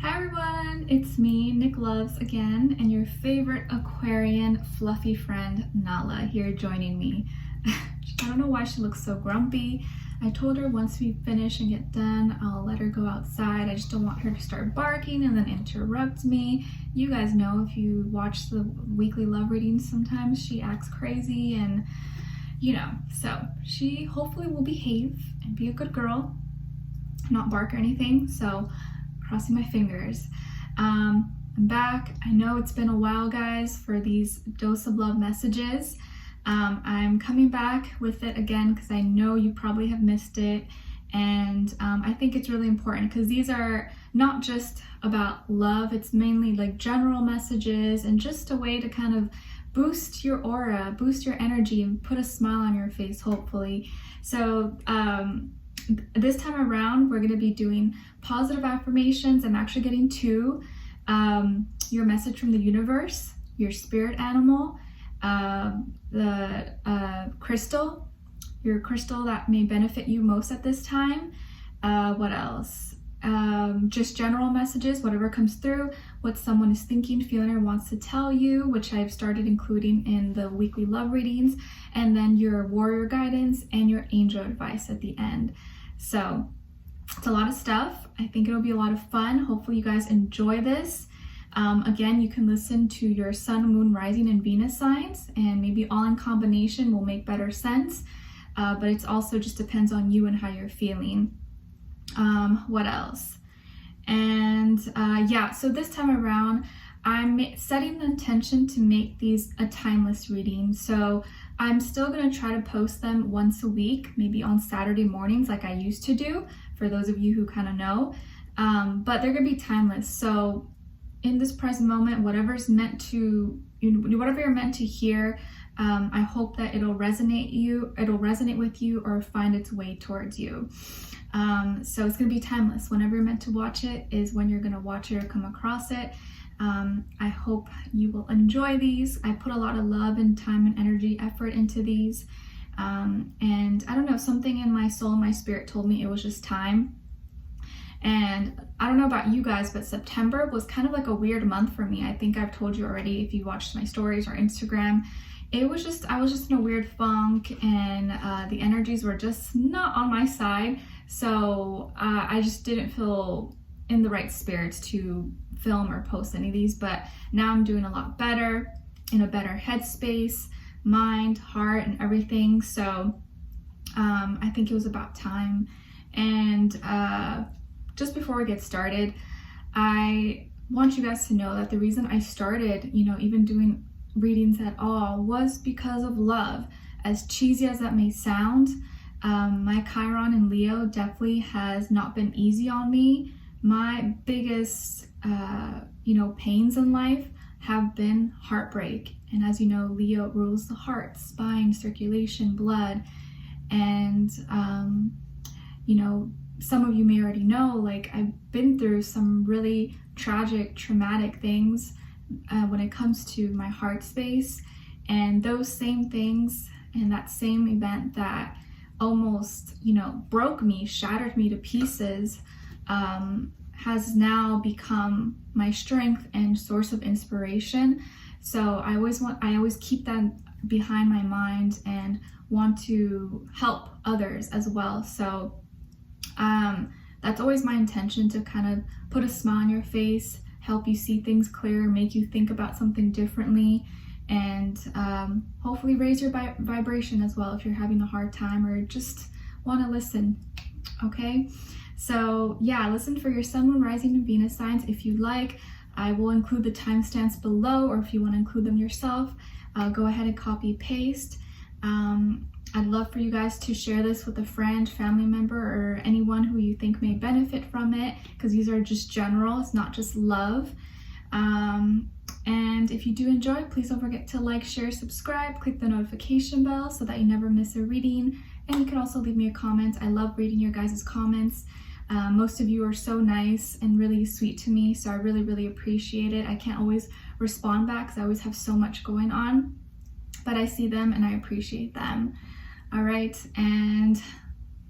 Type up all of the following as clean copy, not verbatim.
Hi everyone, it's me, NicLoves again, and your favorite Aquarian fluffy friend, Nala, here joining me. I don't know why she looks so grumpy. I told her once we finish and get done, I'll let her go outside. I just don't want her to start barking and then interrupt me. You guys know if you watch the weekly love readings, sometimes she acts crazy and you know, so she hopefully will behave and be a good girl, not bark or anything, so crossing my fingers. I'm back. I know it's been a while, guys, for these dose of love messages. I'm coming back with it again because I know you probably have missed it, and I think it's really important because these are not just about love. It's mainly like general messages and just a way to kind of boost your aura, boost your energy, and put a smile on your face, hopefully. So this time around, we're going to be doing positive affirmations. I'm actually getting two. Your message from the universe, your spirit animal, the crystal, your crystal that may benefit you most at this time. What else? Just general messages, whatever comes through, what someone is thinking, feeling, or wants to tell you, which I've started including in the weekly love readings, and then your warrior guidance and your angel advice at the end. So it's a lot of stuff. I think it'll be a lot of fun. Hopefully you guys enjoy this. Again, you can listen to your sun, moon, rising, and Venus signs, and maybe all in combination will make better sense. But it's also just depends on you and how you're feeling. What else? And yeah, so this time around, I'm setting the intention to make these a timeless reading. So I'm still going to try to post them once a week, maybe on Saturday mornings like I used to do, for those of you who kind of know. But they're going to be timeless. So in this present moment, whatever's meant to, whatever you're meant to hear, I hope that it'll resonate with you or find its way towards you. So it's going to be timeless. Whenever you're meant to watch it is when you're going to watch it or come across it. I hope you will enjoy these. I put a lot of love and time and energy, effort into these. And I don't know, something in my soul and my spirit told me it was just time. And I don't know about you guys, but September was kind of like a weird month for me. I think I've told you already if you watched my stories or Instagram. I was just in a weird funk, and the energies were just not on my side. So I just didn't feel in the right spirits to film or post any of these, but now I'm doing a lot better, in a better headspace, mind, heart, and everything. So I think it was about time. And just before we get started, I want you guys to know that the reason I started, even doing readings at all was because of love. As cheesy as that may sound, my Chiron in Leo definitely has not been easy on me. My biggest pains in life have been heartbreak. And as you know, Leo rules the heart, spine, circulation, blood. And some of you may already know, like, I've been through some really tragic, traumatic things when it comes to my heart space. And those same things and that same event that almost, broke me, shattered me to pieces, has now become my strength and source of inspiration. So I always keep that behind my mind and want to help others as well. So that's always my intention, to kind of put a smile on your face, help you see things clearer, make you think about something differently, and hopefully raise your vibration as well if you're having a hard time or just want to listen. Okay, so yeah, listen for your sun, moon, rising, and Venus signs if you like. I will include the timestamps below, or if you want to include them yourself, go ahead and copy paste. I'd love for you guys to share this with a friend, family member, or anyone who you think may benefit from it, because these are just general, it's not just love. And if you do enjoy, please don't forget to like, share, subscribe, click the notification bell so that you never miss a reading. And you can also leave me a comment. I love reading your guys' comments. Most of you are so nice and really sweet to me, so I really, really appreciate it. I can't always respond back because I always have so much going on, but I see them and I appreciate them. All right, and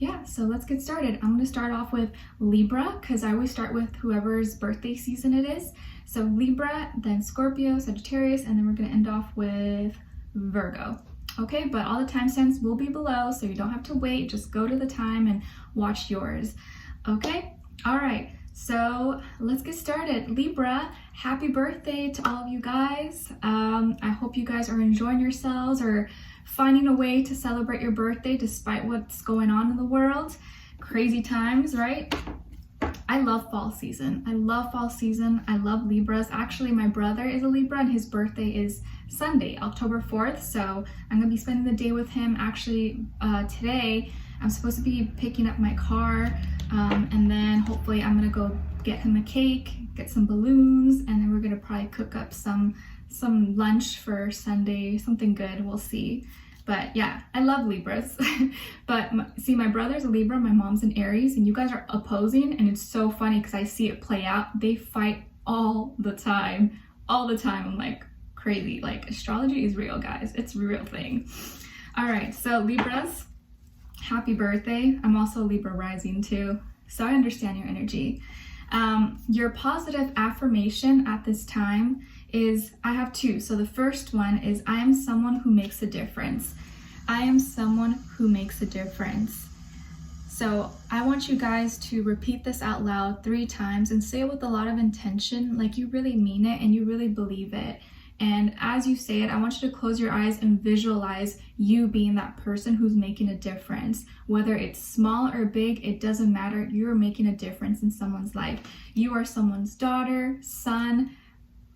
yeah, so let's get started. I'm going to start off with Libra because I always start with whoever's birthday season it is. So Libra, then Scorpio, Sagittarius, and then we're going to end off with Virgo. Okay, but all the timestamps will be below, so you don't have to wait. Just go to the time and watch yours. Okay, all right, so let's get started. Libra, happy birthday to all of you guys. I hope you guys are enjoying yourselves or finding a way to celebrate your birthday despite what's going on in the world. Crazy times, right? I love fall season. I love fall season. I love Libras. Actually, my brother is a Libra and his birthday is Sunday, October 4th. So I'm gonna be spending the day with him. Actually, today, I'm supposed to be picking up my car and then hopefully I'm gonna go get him a cake, get some balloons, and then we're gonna probably cook up some lunch for Sunday, something good, we'll see. But yeah, I love Libras. But see, my brother's a Libra, my mom's an Aries, and you guys are opposing, and it's so funny because I see it play out. They fight all the time. I'm like, crazy. Like, astrology is real, guys. It's a real thing. All right, so Libras, happy birthday. I'm also a Libra rising too, so I understand your energy. Your positive affirmation at this time is, I have two. So the first one is, I am someone who makes a difference. I am someone who makes a difference. So I want you guys to repeat this out loud 3 times and say it with a lot of intention, like you really mean it and you really believe it. And as you say it, I want you to close your eyes and visualize you being that person who's making a difference. Whether it's small or big, it doesn't matter. You're making a difference in someone's life. You are someone's daughter, son,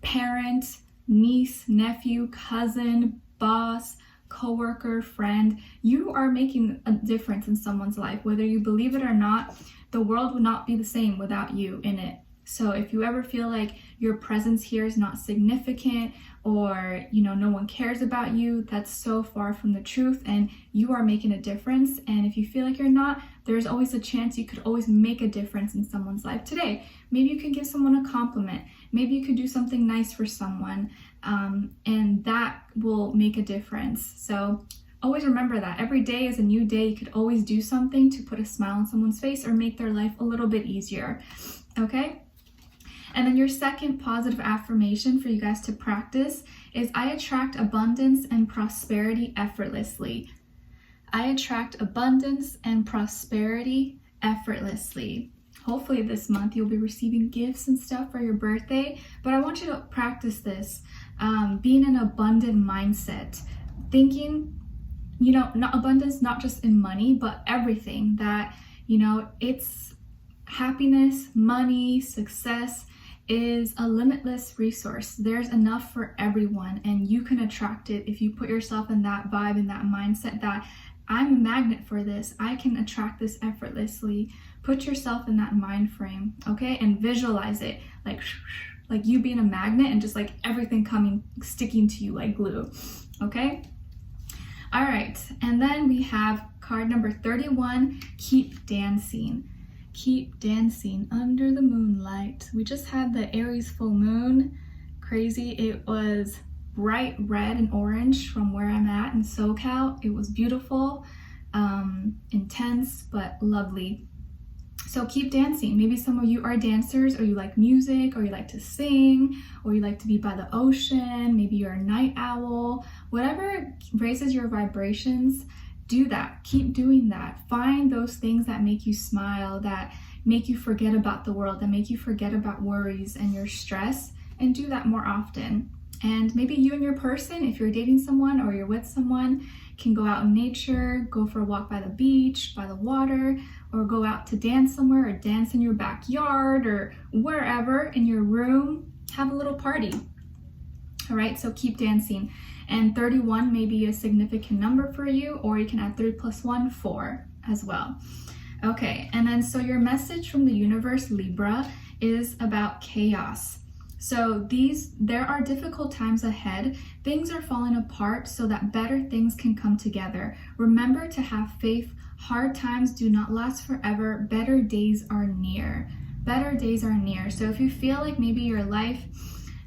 parent, niece, nephew, cousin, boss, coworker, friend. You are making a difference in someone's life. Whether you believe it or not, the world would not be the same without you in it. So if you ever feel like your presence here is not significant or, you know, no one cares about you, that's so far from the truth, and you are making a difference. And if you feel like you're not, there's always a chance you could always make a difference in someone's life today. Maybe you could give someone a compliment. Maybe you could do something nice for someone, and that will make a difference. So always remember that every day is a new day. You could always do something to put a smile on someone's face or make their life a little bit easier. Okay? And then your second positive affirmation for you guys to practice is, I attract abundance and prosperity effortlessly. I attract abundance and prosperity effortlessly. Hopefully this month you'll be receiving gifts and stuff for your birthday, but I want you to practice this, being an abundant mindset, thinking, you know, not abundance, not just in money, but everything that, you know, it's happiness, money, success is a limitless resource. There's enough for everyone, and you can attract it if you put yourself in that vibe, in that mindset that I'm a magnet for this. I can attract this effortlessly. Put yourself in that mind frame, okay? And visualize it like you being a magnet and just like everything coming, sticking to you like glue, okay? All right, and then we have card number 31, keep dancing. Keep dancing under the moonlight. We just had the Aries full moon. Crazy. It was bright red and orange from where I'm at in SoCal. It was beautiful, intense, but lovely. So keep dancing. Maybe some of you are dancers, or you like music, or you like to sing, or you like to be by the ocean. Maybe you're a night owl. Whatever raises your vibrations, do that. Keep doing that. Find those things that make you smile, that make you forget about the world, that make you forget about worries and your stress, and do that more often. And maybe you and your person, if you're dating someone or you're with someone, can go out in nature, go for a walk by the beach, by the water, or go out to dance somewhere, or dance in your backyard, or wherever in your room. Have a little party. All right, so keep dancing. And 31 may be a significant number for you, or you can add 3 + 1, 4 as well. Okay, and then so your message from the universe, Libra, is about chaos. So there are difficult times ahead. Things are falling apart so that better things can come together. Remember to have faith. Hard times do not last forever. Better days are near. Better days are near. So if you feel like maybe your life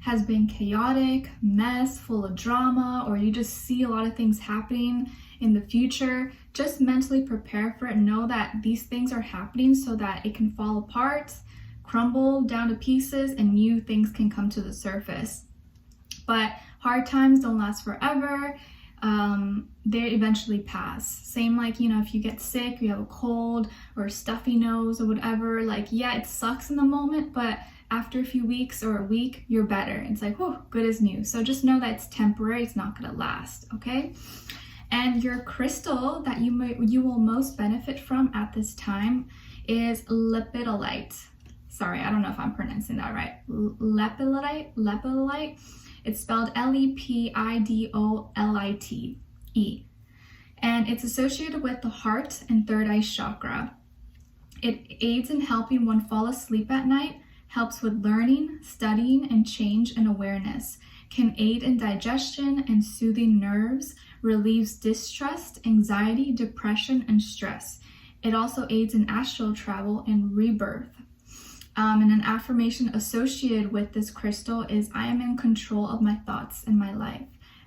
has been chaotic, mess, full of drama, or you just see a lot of things happening in the future. Just mentally prepare for it. Know that these things are happening so that it can fall apart, crumble down to pieces, and new things can come to the surface. But hard times don't last forever. They eventually pass. Same like, you know, if you get sick, you have a cold or a stuffy nose or whatever, like, yeah, it sucks in the moment, but after a few weeks or a week, you're better. It's like, whew, good as new. So just know that it's temporary. It's not going to last. Okay. And your crystal that you will most benefit from at this time is lepidolite. Sorry, I don't know if I'm pronouncing that right. Lepidolite. It's spelled Lepidolite. And it's associated with the heart and third eye chakra. It aids in helping one fall asleep at night, helps with learning, studying, and change and awareness, can aid in digestion and soothing nerves, relieves distrust, anxiety, depression, and stress. It also aids in astral travel and rebirth. And an affirmation associated with this crystal is, I am in control of my thoughts in my life.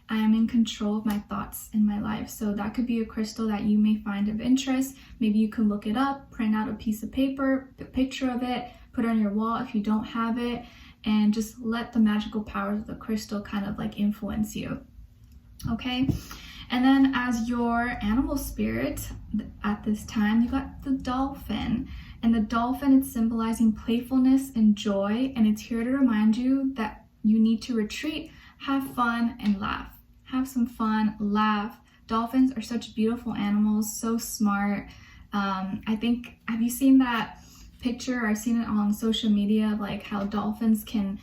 I am in control of my thoughts in my life. So that could be a crystal that you may find of interest. Maybe you can look it up, print out a piece of paper, a picture of it, put it on your wall if you don't have it, and just let the magical powers of the crystal kind of like influence you. Okay. And then as your animal spirit at this time, you got the dolphin. And the dolphin is symbolizing playfulness and joy. And it's here to remind you that you need to retreat, have fun, and laugh. Have some fun, laugh. Dolphins are such beautiful animals, so smart. I think, have you seen that picture? I've seen it on social media of like how dolphins can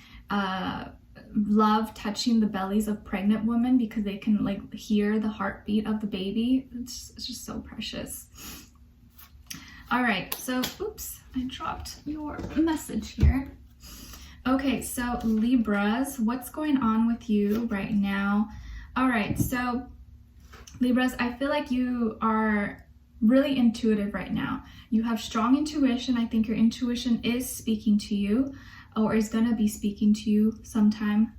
love touching the bellies of pregnant women because they can like hear the heartbeat of the baby. It's just so precious. All right, so oops, I dropped your message here. Okay, so Libras, what's going on with you right now? All right, so Libras, I feel like you are really intuitive right now. You have strong intuition. I think your intuition is speaking to you, or is going to be speaking to you sometime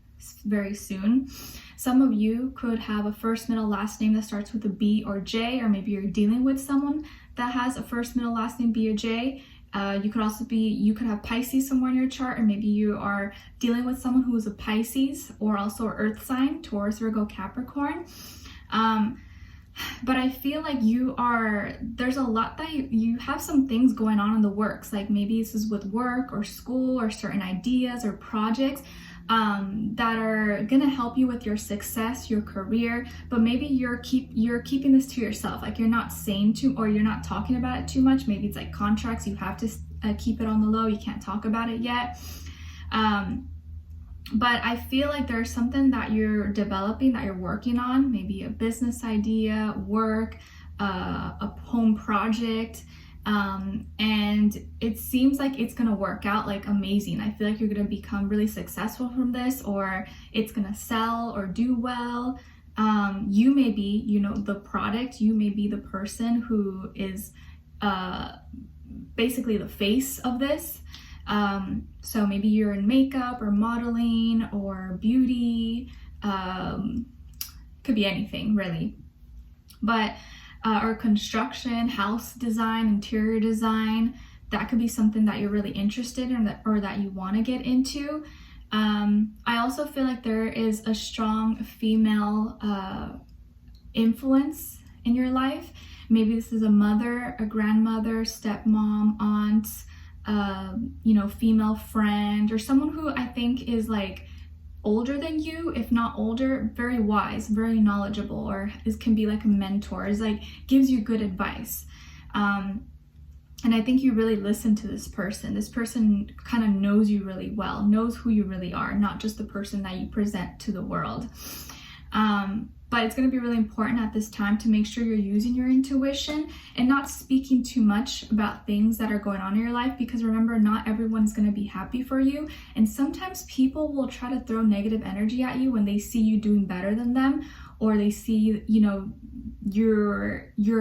very soon. Some of you could have a first, middle, last name that starts with a B or J, or maybe you're dealing with someone that has a first, middle, last name B or J. You could have Pisces somewhere in your chart, or maybe you are dealing with someone who is a Pisces, or also an earth sign, Taurus, Virgo, Capricorn. But I feel like there's a lot that you have some things going on in the works. Like maybe this is with work or school or certain ideas or projects that are gonna help you with your success, your career, but maybe you're keeping this to yourself. Like you're not saying or you're not talking about it too much. Maybe it's like contracts, you have to keep it on the low. You can't talk about it yet. But I feel like there's something that you're developing, that you're working on, maybe a business idea, work, a home project, and it seems like it's gonna work out like amazing. I feel like you're gonna become really successful from this, or it's gonna sell or do well. You may be, the product, you may be the person who is basically the face of this. So maybe you're in makeup or modeling or beauty, could be anything really, but or construction, house design, interior design, that could be something that you're really interested in or that you want to get into. I also feel like there is a strong female influence in your life. Maybe this is a mother, a grandmother, stepmom, aunt, female friend, or someone who I think is like older than you, if not older, very wise, very knowledgeable, or can be like a mentor, is like gives you good advice. And I think you really listen to this person. This person kind of knows you really well, knows who you really are, not just the person that you present to the world. But it's going to be really important at this time to make sure you're using your intuition and not speaking too much about things that are going on in your life, because remember, not everyone's going to be happy for you. And sometimes people will try to throw negative energy at you when they see you doing better than them, or they see, you're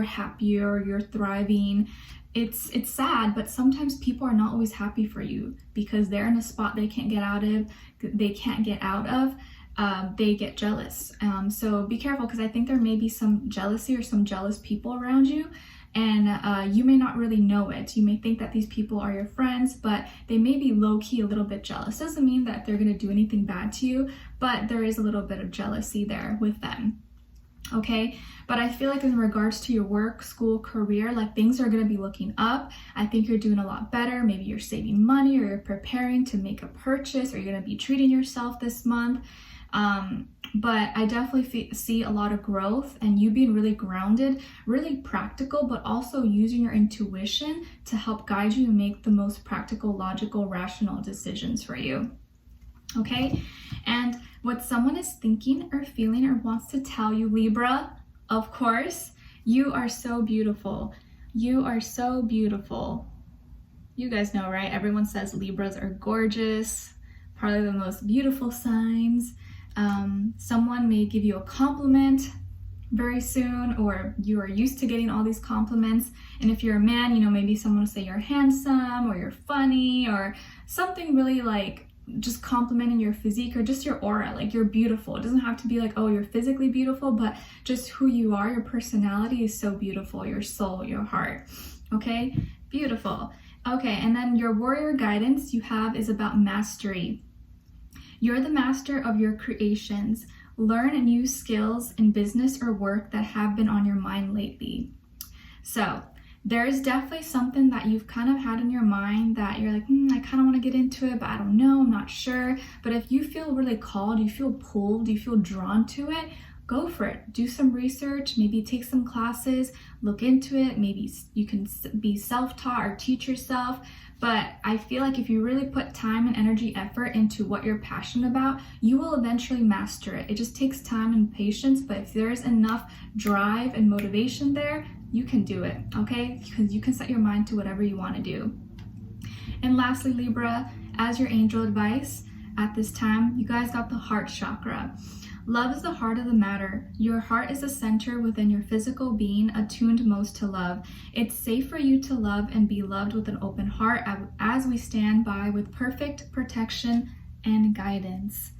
happier, you're thriving. It's sad, but sometimes people are not always happy for you because they're in a spot they can't get out of. they get jealous. So be careful, because I think there may be some jealousy or some jealous people around you, and you may not really know it. You may think that these people are your friends, but they may be low-key a little bit jealous. Doesn't mean that they're going to do anything bad to you, but there is a little bit of jealousy there with them. Okay, but I feel like in regards to your work, school, career, like things are going to be looking up. I think you're doing a lot better. Maybe you're saving money, or you're preparing to make a purchase, or you're going to be treating yourself this month. But I definitely see a lot of growth, and you being really grounded, really practical, but also using your intuition to help guide you and make the most practical, logical, rational decisions for you. Okay, and what someone is thinking or feeling or wants to tell you, Libra, of course, you are so beautiful. You are so beautiful. You guys know, right? Everyone says Libras are gorgeous, probably the most beautiful signs. Someone may give you a compliment very soon, or you are used to getting all these compliments. And if you're a man, you know, maybe someone will say you're handsome, or you're funny, or something really like just complimenting your physique, or just your aura, like you're beautiful. It doesn't have to be like, oh, you're physically beautiful, but just who you are, your personality is so beautiful, your soul, your heart. Okay, beautiful. Okay, and then your warrior guidance you have is about mastery. You're the master of your creations. Learn new skills in business or work that have been on your mind lately. So there is definitely something that you've kind of had in your mind that you're like, I kind of want to get into it, but I don't know, I'm not sure. But if you feel really called, you feel pulled, you feel drawn to it, go for it. Do some research, maybe take some classes, look into it. Maybe you can be self-taught or teach yourself. But I feel like if you really put time and energy, effort into what you're passionate about, you will eventually master it. It just takes time and patience, but if there's enough drive and motivation there, you can do it, okay? Because you can set your mind to whatever you want to do. And lastly, Libra, as your angel advice at this time, you guys got the heart chakra. Love is the heart of the matter. Your heart is the center within your physical being, attuned most to love. It's safe for you to love and be loved with an open heart as we stand by with perfect protection and guidance.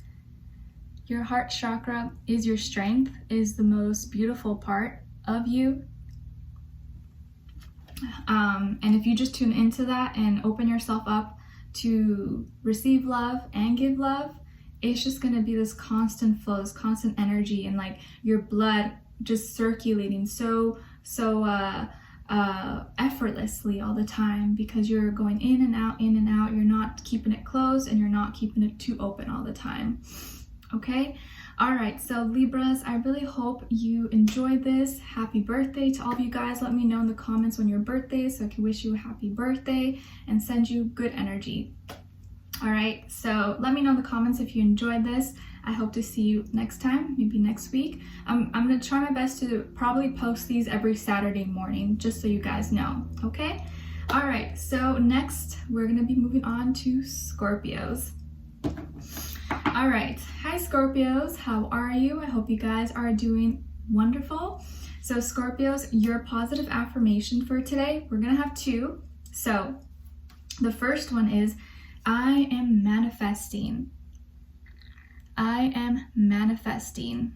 Your heart chakra is your strength, is the most beautiful part of you. And if you just tune into that and open yourself up to receive love and give love, it's just going to be this constant flow, this constant energy, and like your blood just circulating so effortlessly all the time, because you're going in and out, in and out. You're not keeping it closed, and you're not keeping it too open all the time. Okay? All right, so Libras, I really hope you enjoyed this. Happy birthday to all of you guys. Let me know in the comments when your birthday is so I can wish you a happy birthday and send you good energy. All right, so let me know in the comments if you enjoyed this. I hope to see you next time, maybe next week. I'm gonna try my best to probably post these every Saturday morning, just so you guys know, okay? All right, so next we're gonna be moving on to Scorpios. All right, hi Scorpios, how are you? I hope you guys are doing wonderful. So Scorpios, your positive affirmation for today, we're gonna have two. So the first one is, I am manifesting. I am manifesting.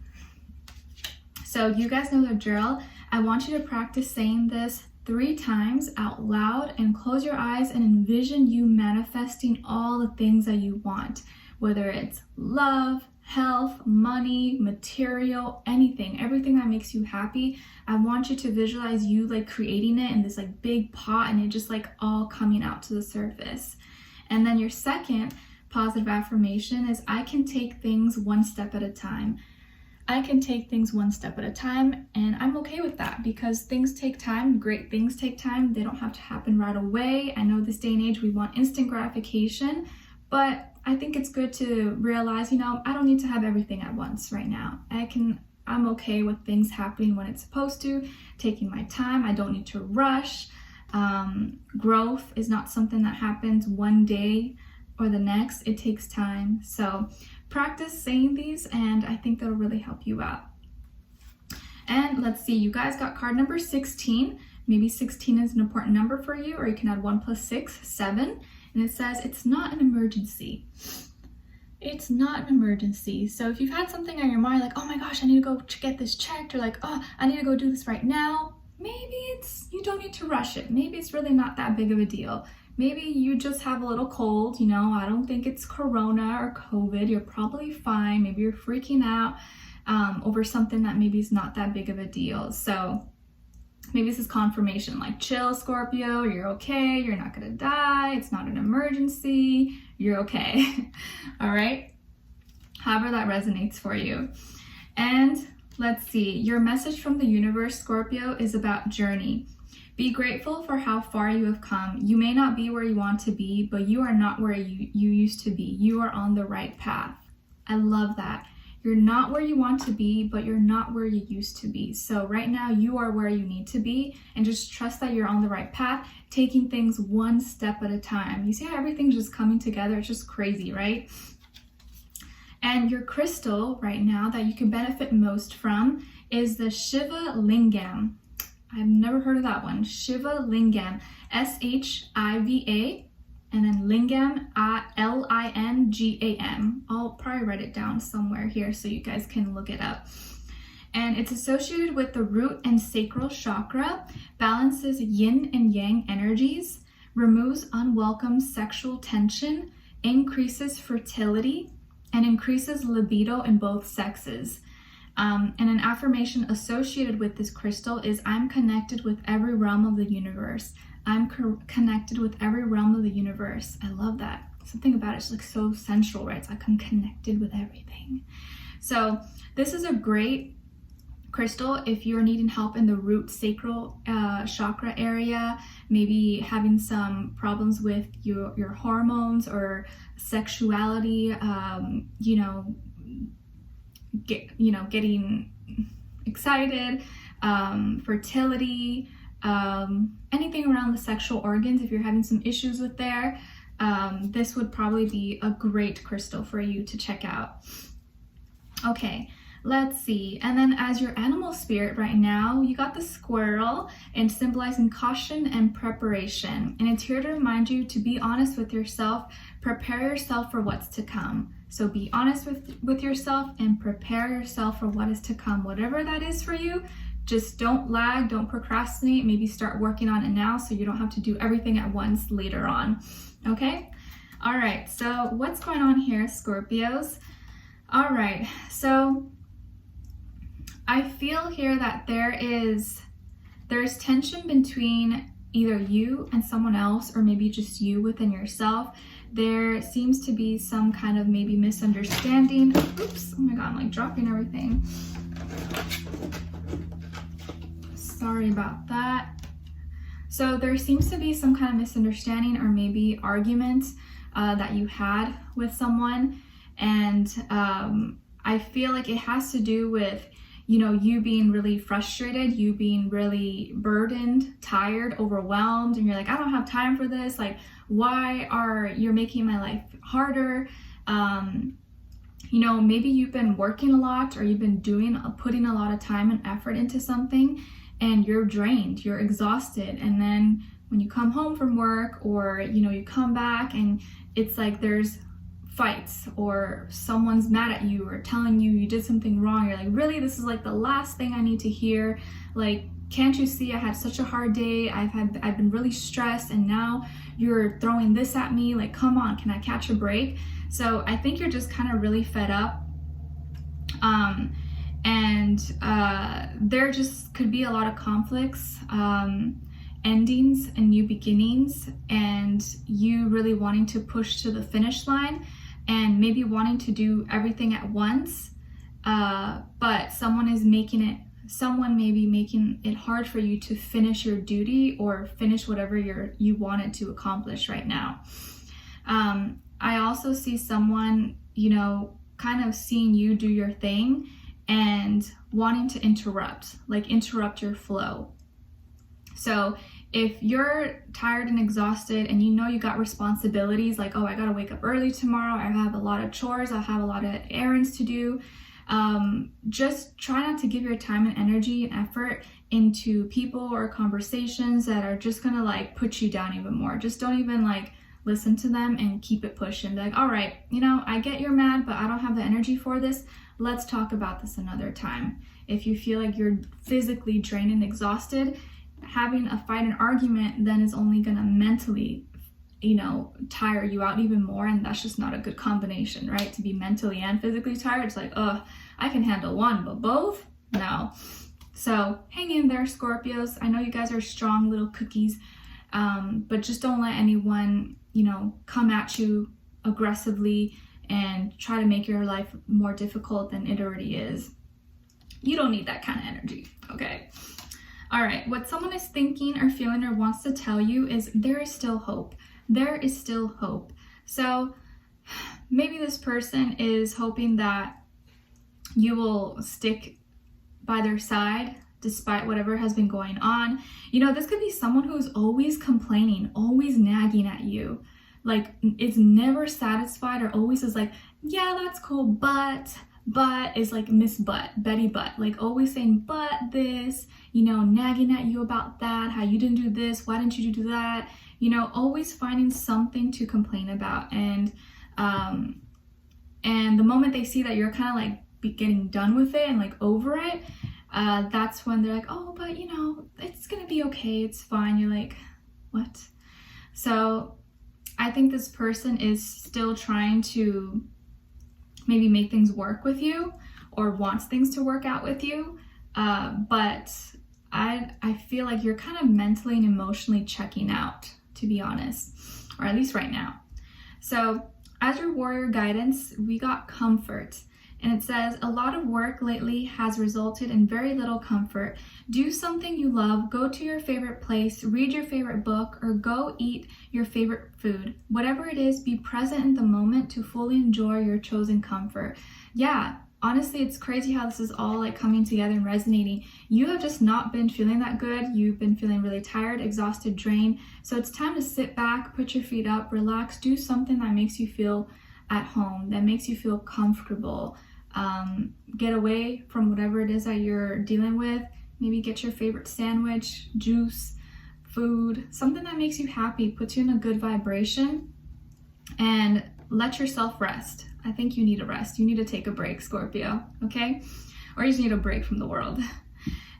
So you guys know the drill. I want you to practice saying this 3 times out loud and close your eyes and envision you manifesting all the things that you want, whether it's love, health, money, material, anything, everything that makes you happy. I want you to visualize you like creating it in this like big pot, and it just like all coming out to the surface. And then your second positive affirmation is, I can take things one step at a time. I can take things one step at a time, and I'm okay with that, because things take time. Great things take time. They don't have to happen right away. I know this day and age we want instant gratification, but I think it's good to realize, you know, I don't need to have everything at once right now. I'm okay with things happening when it's supposed to, taking my time. I don't need to rush. Growth is not something that happens one day or the next. It takes time. So practice saying these, and I think that'll really help you out. And let's see, you guys got card number 16. Maybe 16 is an important number for you, or you can add 1 + 6, 7. And it says, it's not an emergency. It's not an emergency. So if you've had something on your mind, like, oh my gosh, I need to go get this checked, or like, oh, I need to go do this right now, maybe you don't need to rush it. Maybe it's really not that big of a deal. Maybe you just have a little cold, you know, I don't think it's corona or COVID. You're probably fine. Maybe you're freaking out over something that maybe is not that big of a deal. So maybe this is confirmation, like, chill, Scorpio, you're okay, you're not gonna die, it's not an emergency, you're okay. All right, however that resonates for you. And let's see, your message from the universe, Scorpio, is about journey. Be grateful for how far you have come. You may not be where you want to be, but you are not where you used to be. You are on the right path. I love that. You're not where you want to be, but you're not where you used to be. So right now you are where you need to be, and just trust that you're on the right path, taking things one step at a time. You see how everything's just coming together? It's just crazy, right? And your crystal right now that you can benefit most from is the Shiva Lingam. I've never heard of that one. Shiva Lingam, S-H-I-V-A. And then Lingam, L-I-N-G-A-M. I'll probably write it down somewhere here so you guys can look it up. And it's associated with the root and sacral chakra, balances yin and yang energies, removes unwelcome sexual tension, increases fertility, and increases libido in both sexes. And an affirmation associated with this crystal is, I'm connected with every realm of the universe. I'm connected with every realm of the universe. I love that. Something about it's like so sensual, right? It's like I'm connected with everything. So this is a great crystal if you're needing help in the root sacral chakra area, maybe having some problems with your hormones or sexuality, getting excited, fertility, anything around the sexual organs. If you're having some issues with there, this would probably be a great crystal for you to check out. Okay, let's see. And then as your animal spirit right now, you got the squirrel, and symbolizing caution and preparation. And it's here to remind you to be honest with yourself, prepare yourself for what's to come. So be honest with yourself and prepare yourself for what is to come. Whatever that is for you, just don't lag, don't procrastinate. Maybe start working on it now so you don't have to do everything at once later on. Okay? All right, so what's going on here, Scorpios? All right, so I feel here that there's tension between either you and someone else, or maybe just you within yourself. There seems to be some kind of maybe misunderstanding. Oops, oh my God, I'm like dropping everything. Sorry about that. So there seems to be some kind of misunderstanding or maybe argument that you had with someone. And I feel like it has to do with, you being really frustrated, you being really burdened, tired, overwhelmed, and you're like, I don't have time for this. Like, why are you making my life harder? Maybe you've been working a lot, or you've been putting a lot of time and effort into something, and you're drained, you're exhausted. And then when you come home from work, or, you come back and it's like there's fights, or someone's mad at you or telling you did something wrong. You're like, really, this is like the last thing I need to hear. Like, can't you see I had such a hard day? I've been really stressed, and now you're throwing this at me. Like, come on, can I catch a break? So I think you're just kind of really fed up. There just could be a lot of conflicts, endings and new beginnings, and you really wanting to push to the finish line, and maybe wanting to do everything at once, but someone may be making it hard for you to finish your duty or finish whatever you wanted to accomplish right now. I also see someone, kind of seeing you do your thing and wanting to interrupt your flow. So if you're tired and exhausted, and you got responsibilities, like, oh, I gotta wake up early tomorrow, I have a lot of chores, I have a lot of errands to do, just try not to give your time and energy and effort into people or conversations that are just gonna like put you down even more. Just don't even like listen to them and keep it pushing. Like, all right, you know, I get you're mad, but I don't have the energy for this. Let's talk about this another time. If you feel like you're physically drained and exhausted, having a fight and argument then is only gonna mentally, you know, tire you out even more, and that's just not a good combination, right? To be mentally and physically tired, it's like, I can handle one, but both? No. So hang in there, Scorpios. I know you guys are strong little cookies, but just don't let anyone, you know, come at you aggressively and try to make your life more difficult than it already is. You don't need that kind of energy, okay? All right, what someone is thinking or feeling or wants to tell you is there is still hope. There is still hope. So maybe this person is hoping that you will stick by their side despite whatever has been going on. You know, this could be someone who's always complaining, always nagging at you. Like, is never satisfied, or always is like, yeah, that's cool, but is like Miss Betty Butt, like always saying, but this, you know, nagging at you about that, how you didn't do this, why didn't you do that, you know, always finding something to complain about. And the moment they see that you're kind of like getting done with it and like over it, that's when they're like, oh, but you know, it's gonna be okay, it's fine. You're like, what? So I think this person is still trying to maybe make things work with you, or wants things to work out with you, but I feel like you're kind of mentally and emotionally checking out, to be honest, or at least right now. So as your warrior guidance, we got comfort. And it says, a lot of work lately has resulted in very little comfort. Do something you love, go to your favorite place, read your favorite book, or go eat your favorite food. Whatever it is, be present in the moment to fully enjoy your chosen comfort. Yeah, honestly, it's crazy how this is all like coming together and resonating. You have just not been feeling that good. You've been feeling really tired, exhausted, drained. So it's time to sit back, put your feet up, relax, do something that makes you feel at home, that makes you feel comfortable. Get away from whatever it is that you're dealing with. Maybe get your favorite sandwich, juice, food, something that makes you happy, puts you in a good vibration, and let yourself rest. I think you need a rest. You need to take a break, Scorpio, okay? Or you just need a break from the world.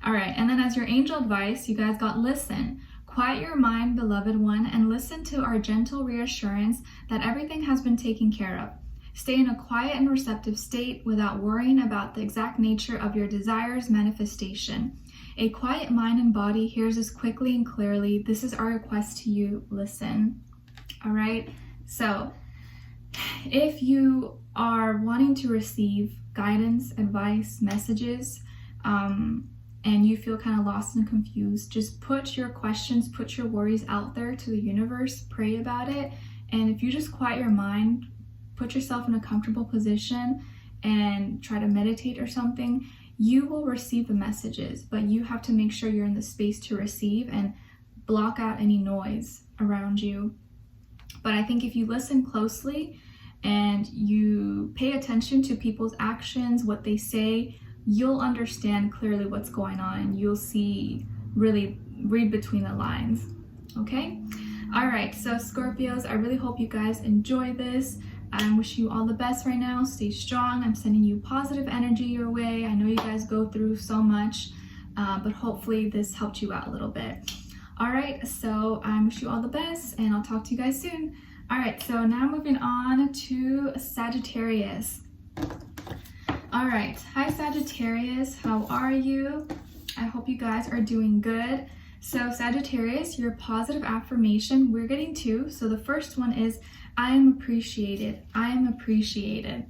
All right, and then as your angel advice, you guys got listen. Quiet your mind, beloved one, and listen to our gentle reassurance that everything has been taken care of. Stay in a quiet and receptive state without worrying about the exact nature of your desire's manifestation. A quiet mind and body hears us quickly and clearly. This is our request to you. Listen. All right. So if you are wanting to receive guidance, advice, messages, and you feel kind of lost and confused, just put your questions, put your worries out there to the universe, pray about it. And if you just quiet your mind, put yourself in a comfortable position and try to meditate or something, you will receive the messages, but you have to make sure you're in the space to receive and block out any noise around you. But I think if you listen closely and you pay attention to people's actions, what they say, you'll understand clearly what's going on, and you'll see, really read between the lines, okay? All right, so Scorpios, I really hope you guys enjoy this. I wish you all the best right now. Stay strong. I'm sending you positive energy your way. I know you guys go through so much, but hopefully this helped you out a little bit. All right, so I wish you all the best, and I'll talk to you guys soon. All right, so now moving on to Sagittarius. All right, hi Sagittarius, how are you? I hope you guys are doing good. So Sagittarius, your positive affirmation, we're getting two. So the first one is, I am appreciated. I am appreciated.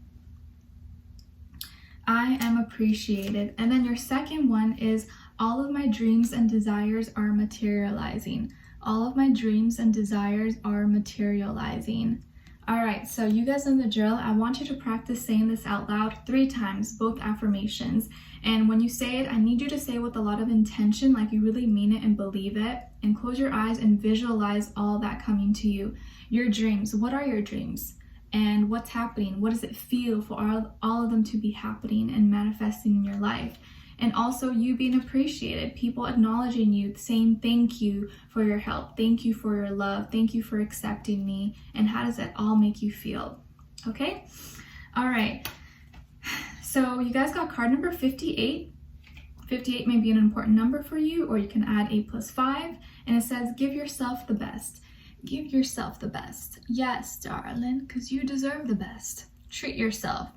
I am appreciated. And then your second one is, all of my dreams and desires are materializing. All of my dreams and desires are materializing. All right, so you guys know the drill. I want you to practice saying this out loud 3 times, both affirmations. And when you say it, I need you to say it with a lot of intention, like you really mean it and believe it. And close your eyes and visualize all that coming to you. Your dreams, what are your dreams? And what's happening? What does it feel for all of them to be happening and manifesting in your life? and also you being appreciated, people acknowledging you, saying thank you for your help, thank you for your love, thank you for accepting me. And how does that all make you feel? Okay, all right, so you guys got card number 58. 58 may be an important number for you, or you can add 8 plus 5, and it says give yourself the best. Give yourself the best. Yes, darling, because you deserve the best. Treat yourself.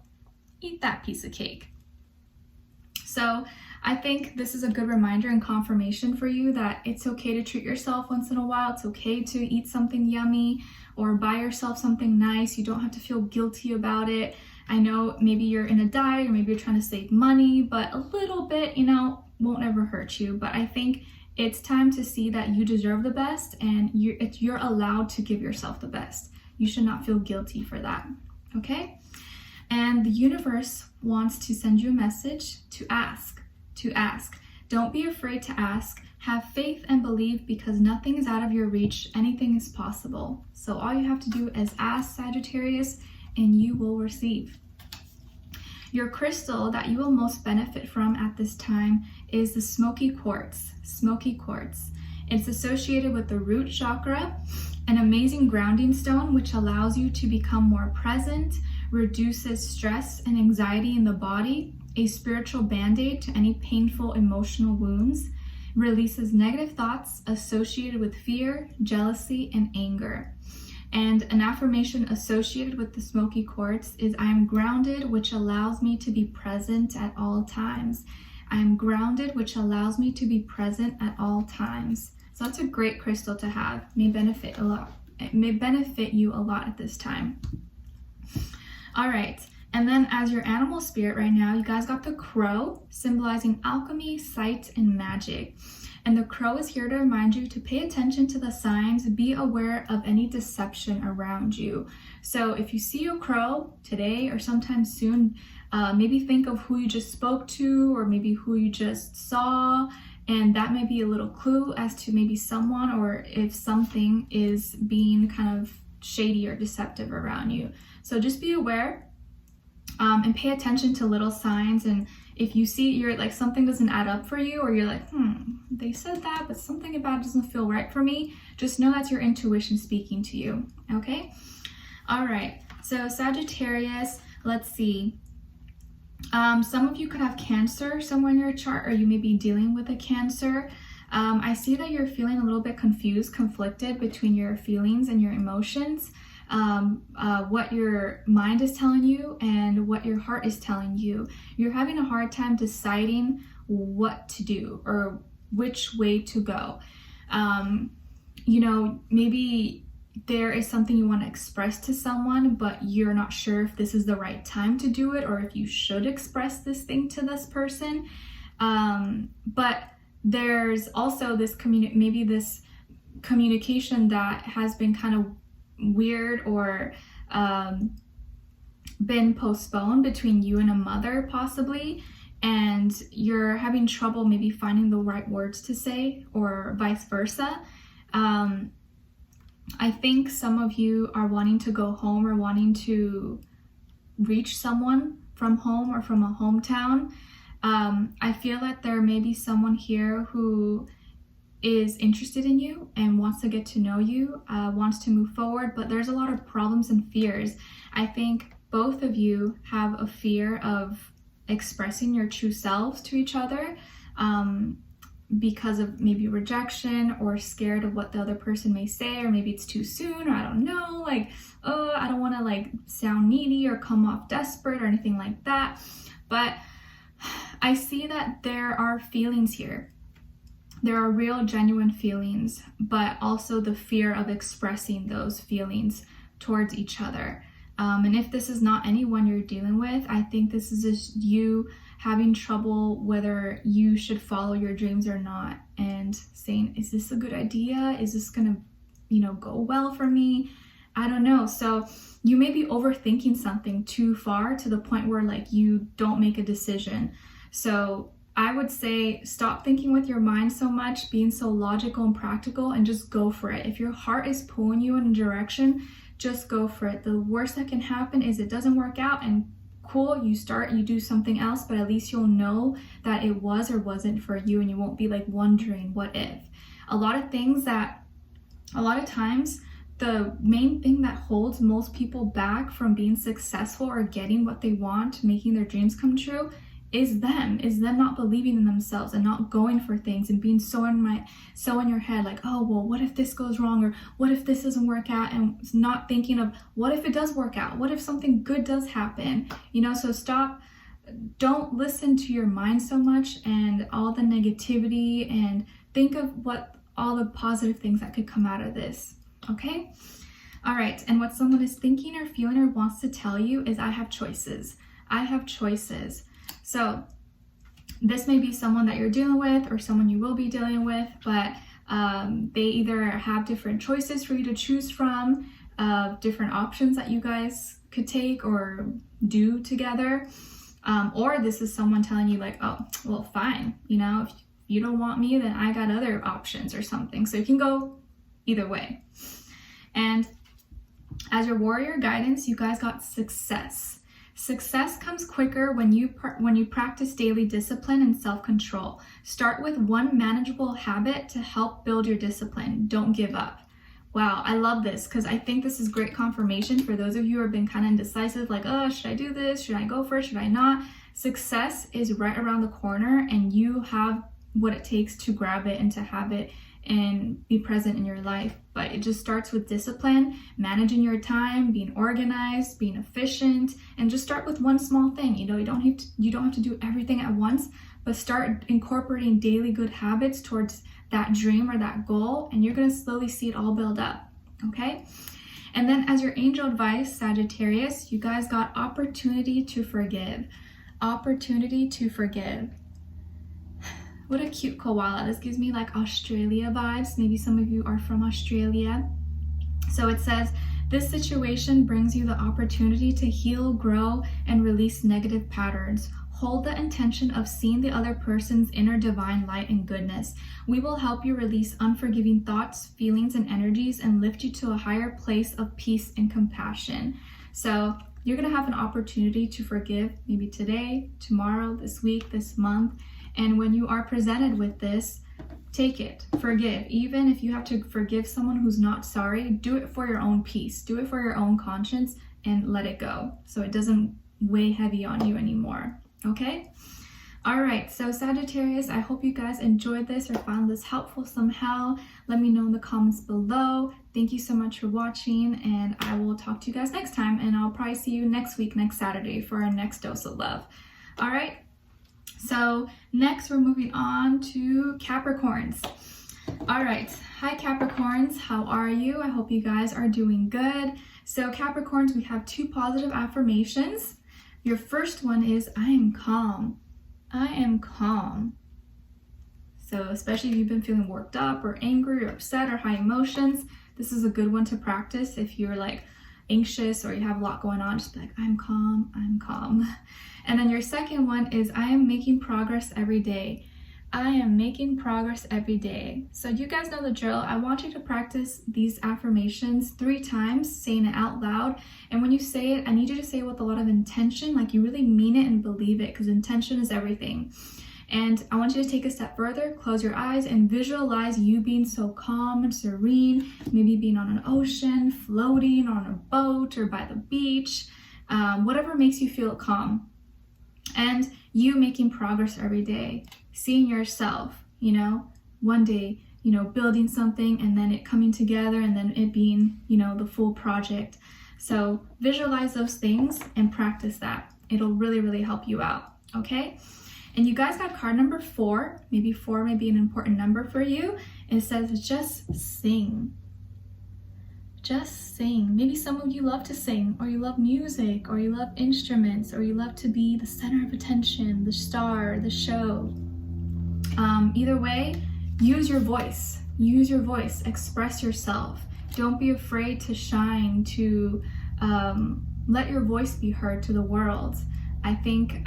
Eat that piece of cake. So I think this is a good reminder and confirmation for you that it's okay to treat yourself once in a while. It's okay to eat something yummy or buy yourself something nice. You don't have to feel guilty about it. I know maybe you're in a diet or maybe you're trying to save money, but a little bit, won't ever hurt you. But I think it's time to see that you deserve the best, and you're allowed to give yourself the best. You should not feel guilty for that, okay? And the universe wants to send you a message to ask, Don't be afraid to ask. Have faith and believe, because nothing is out of your reach. Anything is possible. So all you have to do is ask, Sagittarius, and you will receive. Your crystal that you will most benefit from at this time is the smoky quartz. Smoky quartz. It's associated with the root chakra, an amazing grounding stone which allows you to become more present, reduces stress and anxiety in the body, a spiritual band-aid to any painful emotional wounds, releases negative thoughts associated with fear, jealousy, and anger. And an affirmation associated with the smoky quartz is I am grounded, which allows me to be present at all times. I am grounded, which allows me to be present at all times. So that's a great crystal to have. It may benefit you a lot at this time. All right, and then as your animal spirit right now, you guys got the crow, symbolizing alchemy, sight, and magic. And the crow is here to remind you to pay attention to the signs, be aware of any deception around you. So if you see a crow today or sometime soon, maybe think of who you just spoke to or maybe who you just saw, and that may be a little clue as to maybe someone or if something is being kind of shady or deceptive around you. So just be aware and pay attention to little signs. And if you see you're like something doesn't add up for you, or you're like, they said that, but something about it doesn't feel right for me, just know that's your intuition speaking to you, okay? All right, so Sagittarius, let's see. Some of you could have Cancer somewhere in your chart, or you may be dealing with a Cancer. I see that you're feeling a little bit confused, conflicted between your feelings and your emotions. What your mind is telling you and what your heart is telling you. You're having a hard time deciding what to do or which way to go. Maybe there is something you want to express to someone, but you're not sure if this is the right time to do it or if you should express this thing to this person. But there's also this this communication that has been kind of weird or been postponed between you and a mother possibly, and you're having trouble maybe finding the right words to say, or vice versa. I think some of you are wanting to go home or wanting to reach someone from home or from a hometown. I feel that there may be someone here who is interested in you and wants to get to know you, wants to move forward, but there's a lot of problems and fears. I think both of you have a fear of expressing your true selves to each other because of maybe rejection or scared of what the other person may say, or maybe it's too soon, or I don't know, I don't want to sound needy or come off desperate or anything like that. But I see that there are feelings here. There are real, genuine feelings, but also the fear of expressing those feelings towards each other. And if this is not anyone you're dealing with, I think this is just you having trouble whether you should follow your dreams or not, and saying, is this a good idea? Is this gonna, go well for me? I don't know. So you may be overthinking something too far to the point where you don't make a decision. So I would say stop thinking with your mind so much, being so logical and practical, and just go for it. If your heart is pulling you in a direction, just go for it. The worst that can happen is it doesn't work out, and cool, you do something else, but at least you'll know that it was or wasn't for you, and you won't be like wondering what if. A lot of times the main thing that holds most people back from being successful or getting what they want, making their dreams come true, is them not believing in themselves and not going for things and being so in your head, like, oh, well, what if this goes wrong, or what if this doesn't work out, and not thinking of what if it does work out, what if something good does happen, you know. So don't listen to your mind so much and all the negativity, and think of what all the positive things that could come out of this. Okay? All right. And what someone is thinking or feeling or wants to tell you is, I have choices. I have choices. So this may be someone that you're dealing with or someone you will be dealing with, but they either have different choices for you to choose from, different options that you guys could take or do together. Or this is someone telling you like, oh, well, fine. You know, if you don't want me, then I got other options or something. So you can go either way. And as your warrior guidance, you guys got success. Success comes quicker when you practice daily discipline and self-control. Start with one manageable habit to help build your discipline. Don't give up. Wow, I love this, because I think this is great confirmation for those of you who have been kind of indecisive, like, oh, should I do this? Should I go for it? Should I not? Success is right around the corner, and you have what it takes to grab it and to have it and be present in your life. But it just starts with discipline, managing your time, being organized, being efficient, and just start with one small thing. You know, you don't have to do everything at once, but start incorporating daily good habits towards that dream or that goal, and you're going to slowly see it all build up. Okay? And then as your angel advice, Sagittarius, you guys got opportunity to forgive. Opportunity to forgive. What a cute koala. This gives me like Australia vibes. Maybe some of you are from Australia. So it says, this situation brings you the opportunity to heal, grow, and release negative patterns. Hold the intention of seeing the other person's inner divine light and goodness. We will help you release unforgiving thoughts, feelings, and energies, and lift you to a higher place of peace and compassion. So you're going to have an opportunity to forgive, maybe today, tomorrow, this week, this month. And when you are presented with this, take it, forgive. Even if you have to forgive someone who's not sorry, do it for your own peace, do it for your own conscience, and let it go so it doesn't weigh heavy on you anymore. Okay? All right, so Sagittarius, I hope you guys enjoyed this or found this helpful somehow. Let me know in the comments below. Thank you so much for watching, and I will talk to you guys next time, and I'll probably see you next week, next Saturday, for our next dose of love. All right? So next we're moving on to Capricorns. All right, hi Capricorns, how are you? I hope you guys are doing good. So Capricorns, we have two positive affirmations. Your first one is, I am calm. I am calm. So especially if you've been feeling worked up or angry or upset or high emotions, this is a good one to practice. If you're like anxious or you have a lot going on, just be like, I'm calm, I'm calm. And then your second one is, I am making progress every day. I am making progress every day. So you guys know the drill. I want you to practice these affirmations 3 times, saying it out loud. And when you say it, I need you to say it with a lot of intention, like you really mean it and believe it, because intention is everything. And I want you to take a step further, close your eyes, and visualize you being so calm and serene, maybe being on an ocean, floating on a boat or by the beach, whatever makes you feel calm. And you making progress every day, seeing yourself, you know, one day, you know, building something and then it coming together and then it being, you know, the full project. So visualize those things and practice that. It'll really, really help you out, okay? And you guys got card number 4. Maybe 4 may be an important number for you. It says, just sing. Just sing. Maybe some of you love to sing, or you love music, or you love instruments, or you love to be the center of attention, the star, the show. Either way, use your voice. Use your voice. Express yourself. Don't be afraid to shine, to let your voice be heard to the world. I think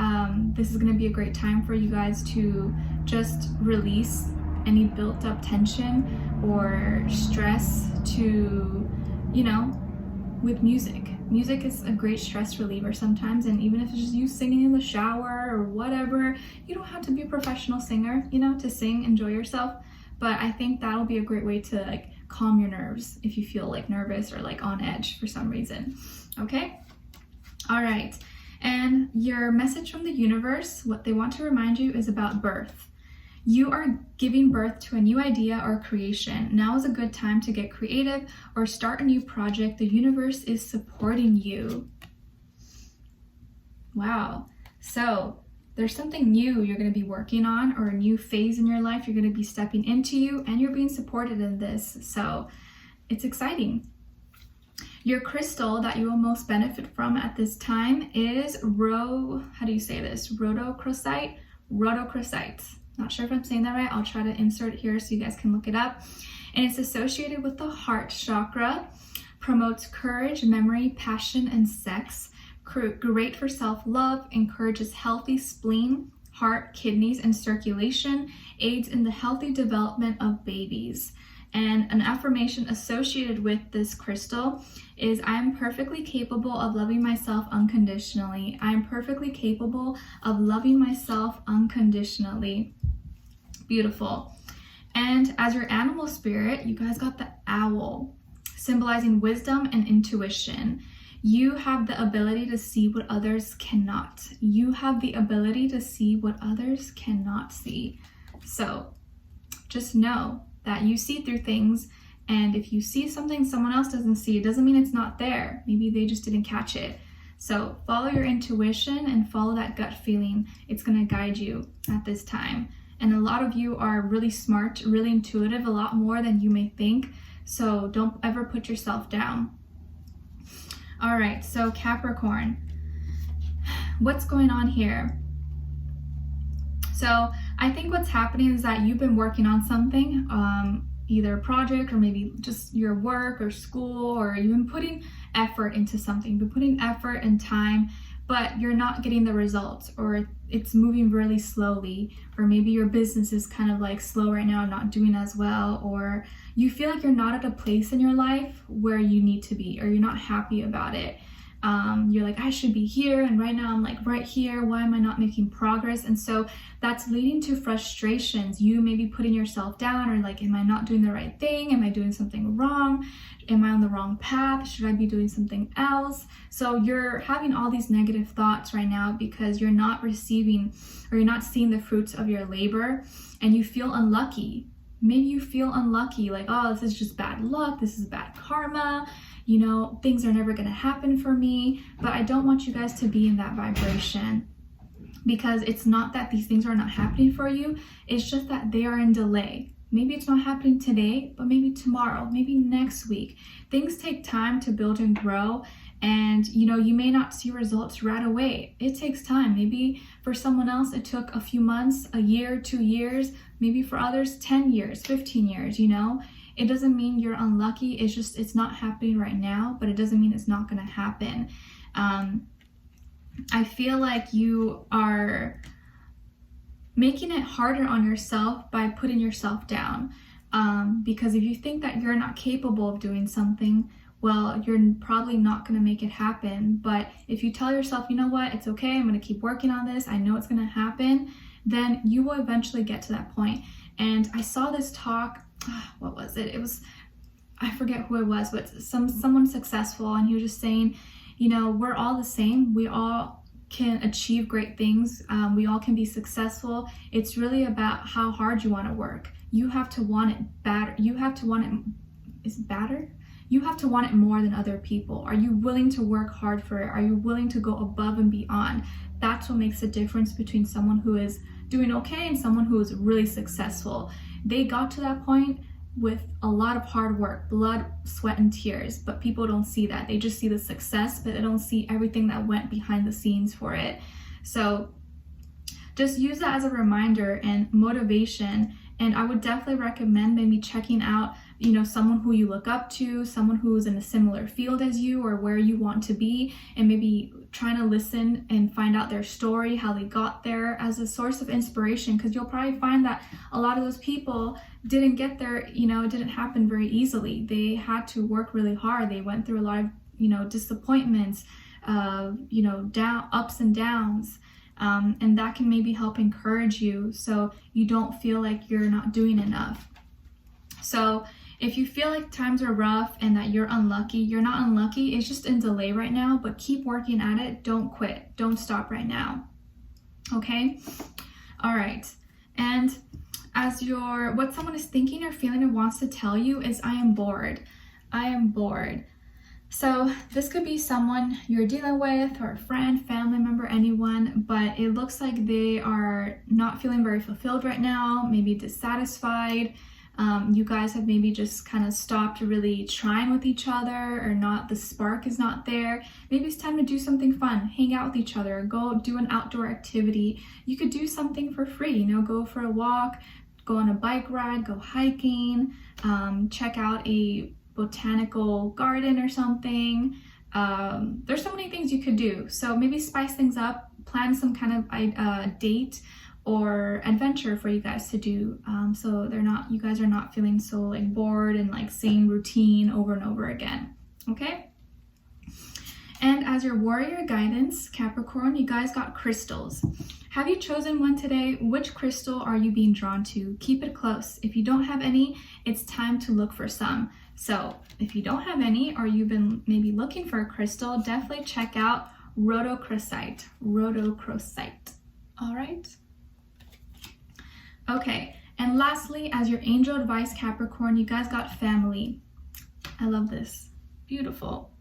this is going to be a great time for you guys to just release any built up tension or stress, to, you know, with music. Music is a great stress reliever sometimes, and even if it's just you singing in the shower or whatever, you don't have to be a professional singer, you know, to sing, enjoy yourself. But I think that'll be a great way to like calm your nerves if you feel like nervous or like on edge for some reason. Okay? All right. And your message from the universe, what they want to remind you is about birth. You are giving birth to a new idea or creation. Now is a good time to get creative or start a new project. The universe is supporting you. Wow. So there's something new you're going to be working on, or a new phase in your life you're going to be stepping into, and you're being supported in this. So it's exciting. Your crystal that you will most benefit from at this time is rhodochrosite. Not sure if I'm saying that right. I'll try to insert it here so you guys can look it up. And it's associated with the heart chakra, promotes courage, memory, passion, and sex. Great for self-love, encourages healthy spleen, heart, kidneys, and circulation, aids in the healthy development of babies. And an affirmation associated with this crystal is, I am perfectly capable of loving myself unconditionally. I am perfectly capable of loving myself unconditionally. Beautiful. And as your animal spirit, you guys got the owl, symbolizing wisdom and intuition. You have the ability to see what others cannot. You have the ability to see what others cannot see. So just know that you see through things, and if you see something someone else doesn't see, it doesn't mean it's not there. Maybe they just didn't catch it. So follow your intuition and follow that gut feeling. It's going to guide you at this time. And a lot of you are really smart, really intuitive, a lot more than you may think. So don't ever put yourself down. All right, so Capricorn, what's going on here? So I think what's happening is that you've been working on something, either a project or maybe just your work or school, or you've been putting effort into something, you've been putting effort and time, but you're not getting the results, or it's moving really slowly, or maybe your business is kind of like slow right now, not doing as well, or you feel like you're not at a place in your life where you need to be, or you're not happy about it. You're like, I should be here, and right now I'm like right here. Why am I not making progress? And so that's leading to frustrations. You may be putting yourself down, or like, am I not doing the right thing? Am I doing something wrong? Am I on the wrong path? Should I be doing something else? So you're having all these negative thoughts right now because you're not receiving, or you're not seeing the fruits of your labor, and you feel unlucky. Maybe you feel unlucky, like, oh, this is just bad luck, this is bad karma, you know, things are never going to happen for me. But I don't want you guys to be in that vibration, because it's not that these things are not happening for you, it's just that they are in delay. Maybe it's not happening today, but maybe tomorrow, maybe next week. Things take time to build and grow, and you know, you may not see results right away. It takes time. Maybe for someone else it took a few months, a year, 2 years, maybe for others 10 years, 15 years, you know. It doesn't mean you're unlucky. It's just, it's not happening right now, but it doesn't mean it's not going to happen. I feel like you are making it harder on yourself by putting yourself down. Because if you think that you're not capable of doing something, well, you're probably not going to make it happen. But if you tell yourself, you know what, it's okay, I'm going to keep working on this, I know it's going to happen, then you will eventually get to that point. And I saw this talk, what was it? It was, I forget who it was, but someone successful, and he was just saying, you know, we're all the same. We all can achieve great things. We all can be successful. It's really about how hard you want to work. You have to want it better. You have to want it, is it better? You have to want it more than other people. Are you willing to work hard for it? Are you willing to go above and beyond? That's what makes the difference between someone who is doing okay and someone who is really successful. They got to that point with a lot of hard work, blood, sweat, and tears, but people don't see that. They just see the success, but they don't see everything that went behind the scenes for it. So just use that as a reminder and motivation. And I would definitely recommend maybe checking out, you know, someone who you look up to, someone who's in a similar field as you or where you want to be, and maybe trying to listen and find out their story, how they got there, as a source of inspiration, because you'll probably find that a lot of those people didn't get there, you know, it didn't happen very easily. They had to work really hard. They went through a lot of, disappointments, ups and downs. And that can maybe help encourage you so you don't feel like you're not doing enough. So if you feel like times are rough and that you're unlucky, you're not unlucky. It's just in delay right now, but keep working at it. Don't quit. Don't stop right now. Okay? All right. And what someone is thinking or feeling or wants to tell you is, I am bored. I am bored. So this could be someone you're dealing with, or a friend, family member, anyone, but it looks like they are not feeling very fulfilled right now, maybe dissatisfied. You guys have maybe just kind of stopped really trying with each other, or not, the spark is not there. Maybe it's time to do something fun, hang out with each other, go do an outdoor activity. You could do something for free, go for a walk, go on a bike ride, go hiking, check out a botanical garden or something. There's so many things you could do. So maybe spice things up, plan some kind of date or adventure for you guys to do, so you guys are not feeling so like bored and like same routine over and over again. Okay? And as your warrior guidance, Capricorn, you guys got crystals. Have you chosen one today? Which crystal are you being drawn to? Keep it close. If you don't have any, it's time to look for some. So if you don't have any, or you've been maybe looking for a crystal, definitely check out rhodochrosite. Rhodochrosite. All right? Okay, and lastly, as your angel advice, Capricorn, you guys got family. I love this. Beautiful.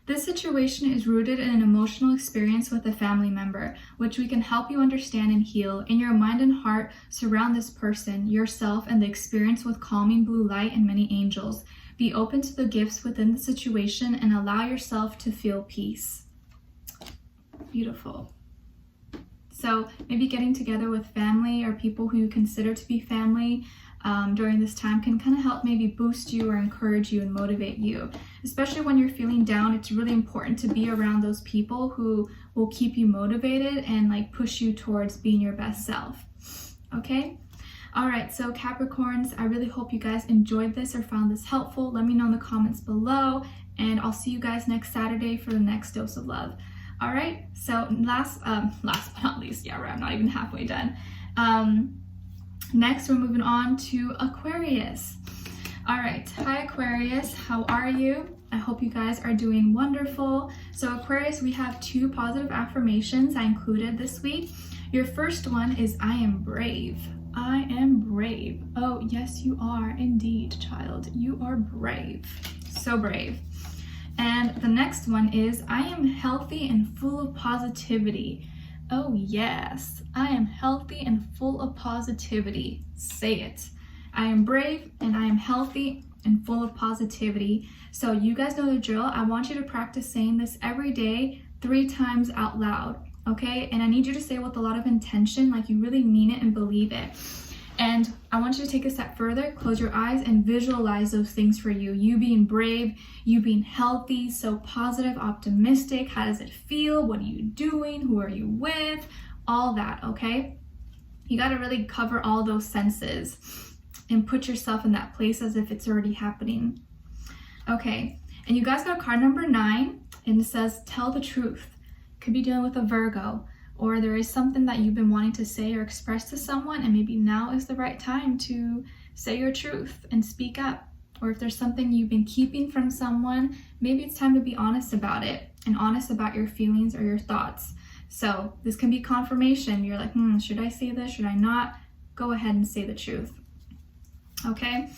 This situation is rooted in an emotional experience with a family member, which we can help you understand and heal. In your mind and heart, surround this person, yourself, and the experience with calming blue light and many angels. Be open to the gifts within the situation and allow yourself to feel peace. Beautiful. So maybe getting together with family or people who you consider to be family during this time can kind of help maybe boost you or encourage you and motivate you. Especially when you're feeling down, it's really important to be around those people who will keep you motivated and like push you towards being your best self. Okay? All right, so Capricorns, I really hope you guys enjoyed this or found this helpful. Let me know in the comments below, and I'll see you guys next Saturday for the next dose of love. All right, so last but not least, yeah, right, I'm not even halfway done. Next, we're moving on to Aquarius. All right, hi Aquarius, how are you? I hope you guys are doing wonderful. So Aquarius, we have 2 positive affirmations I included this week. Your first one is, I am brave. I am brave. Oh, yes, you are indeed, child. You are brave. So brave. And the next one is, I am healthy and full of positivity. Oh yes, I am healthy and full of positivity. Say it. I am brave and I am healthy and full of positivity. So you guys know the drill. I want you to practice saying this every day 3 times out loud, okay? And I need you to say it with a lot of intention, like you really mean it and believe it. And I want you to take a step further, close your eyes and visualize those things for you. You being brave, you being healthy, so positive, optimistic. How does it feel? What are you doing? Who are you with? All that, okay? You got to really cover all those senses and put yourself in that place as if it's already happening. Okay, and you guys got card number 9, and it says, tell the truth. Could be dealing with a Virgo, or there is something that you've been wanting to say or express to someone, and maybe now is the right time to say your truth and speak up. Or if there's something you've been keeping from someone, maybe it's time to be honest about it and honest about your feelings or your thoughts. So this can be confirmation. You're like, should I say this? Should I not? Go ahead and say the truth. Okay?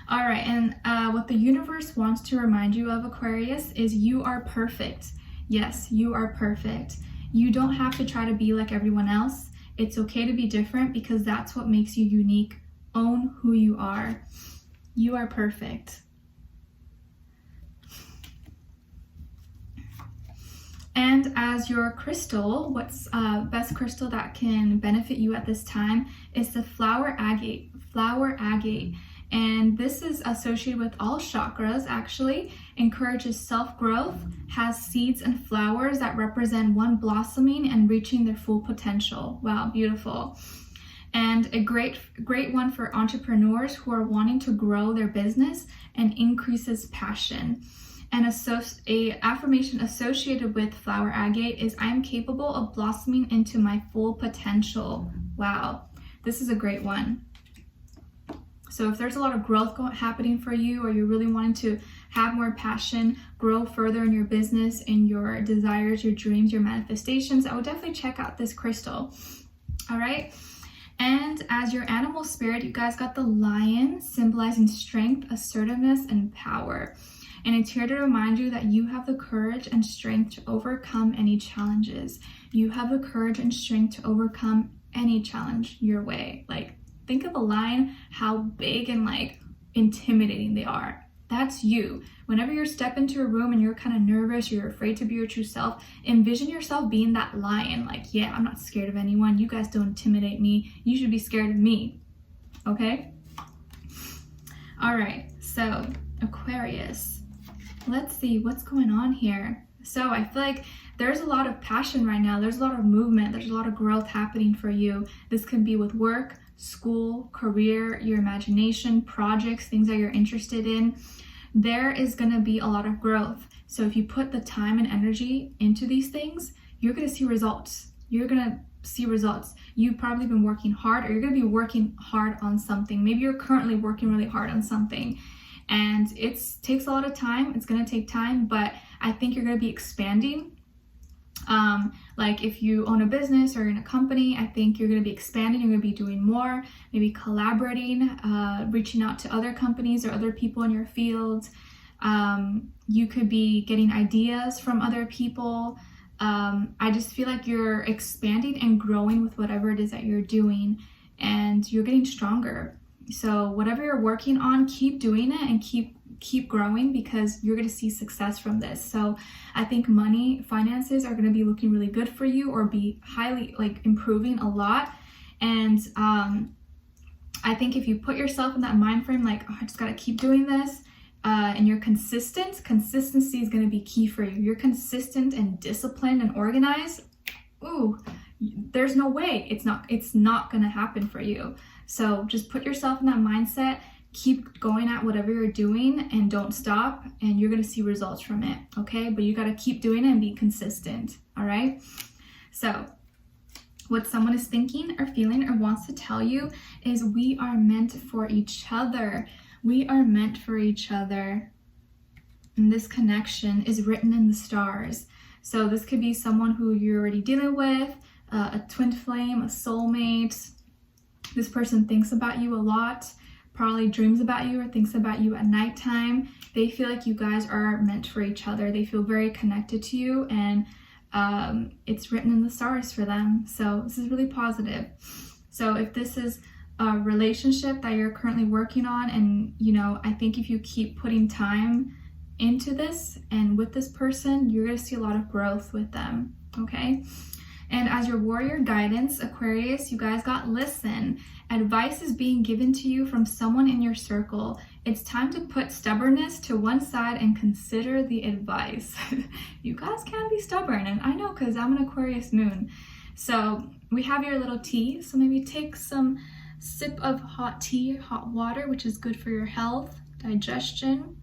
All right, and what the universe wants to remind you of, Aquarius, is you are perfect. Yes, you are perfect. You don't have to try to be like everyone else. It's okay to be different because that's what makes you unique. Own who you are. You are perfect. And as your crystal, what's best crystal that can benefit you at this time is the flower agate. Flower agate. And this is associated with all chakras, actually. Encourages self-growth, has seeds and flowers that represent one blossoming and reaching their full potential. Wow, beautiful. and a great one for entrepreneurs who are wanting to grow their business and increases passion. And a affirmation associated with flower agate is, I am capable of blossoming into my full potential. Wow, this is a great one. So if there's a lot of growth happening for you, or you're really wanting to have more passion, grow further in your business, in your desires, your dreams, your manifestations, I would definitely check out this crystal. All right. And as your animal spirit, you guys got the lion, symbolizing strength, assertiveness, and power. And it's here to remind you that you have the courage and strength to overcome any challenges. You have the courage and strength to overcome any challenge your way. Like, think of a lion, how big and like intimidating they are. That's you. Whenever you step into a room and you're kind of nervous, you're afraid to be your true self, envision yourself being that lion. Like, yeah, I'm not scared of anyone. You guys don't intimidate me. You should be scared of me. Okay? All right, so Aquarius. Let's see what's going on here. So I feel like there's a lot of passion right now. There's a lot of movement. There's a lot of growth happening for you. This can be with work, school, career, your imagination, projects, things that you're interested in. There is going to be a lot of growth. So if you put the time and energy into these things, you're going to see results. You're going to see results. You've probably been working hard, or you're going to be working hard on something. Maybe you're currently working really hard on something. And it takes a lot of time. It's going to take time, but I think you're going to be expanding. Like if you own a business or in a company, I think you're going to be expanding. You're going to be doing more, maybe collaborating, reaching out to other companies or other people in your field. You could be getting ideas from other people. I just feel like you're expanding and growing with whatever it is that you're doing, and you're getting stronger. So whatever you're working on, keep doing it and keep growing, because you're going to see success from this. So I think money, finances are going to be looking really good for you, or be highly like improving a lot. And I think if you put yourself in that mind frame, like, oh, I just got to keep doing this, and you're consistent, consistency is going to be key for you. You're consistent and disciplined and organized. Ooh, there's no way it's not going to happen for you. So just put yourself in that mindset, keep going at whatever you're doing, and don't stop, and you're going to see results from it. Okay, but you got to keep doing it and be consistent. All right. So what someone is thinking or feeling or wants to tell you is, we are meant for each other. We are meant for each other. And this connection is written in the stars. So this could be someone who you're already dealing with, a twin flame, a soulmate. This person thinks about you a lot, probably dreams about you or thinks about you at nighttime. They feel like you guys are meant for each other. They feel very connected to you, and it's written in the stars for them. So this is really positive. So if this is a relationship that you're currently working on, and I think if you keep putting time into this and with this person, you're going to see a lot of growth with them. Okay. And as your warrior guidance, Aquarius, you guys got listen. Advice is being given to you from someone in your circle. It's time to put stubbornness to one side and consider the advice. You guys can be stubborn, and I know, because I'm an Aquarius moon. So we have your little tea. So maybe take some sip of hot tea, hot water, which is good for your health, digestion,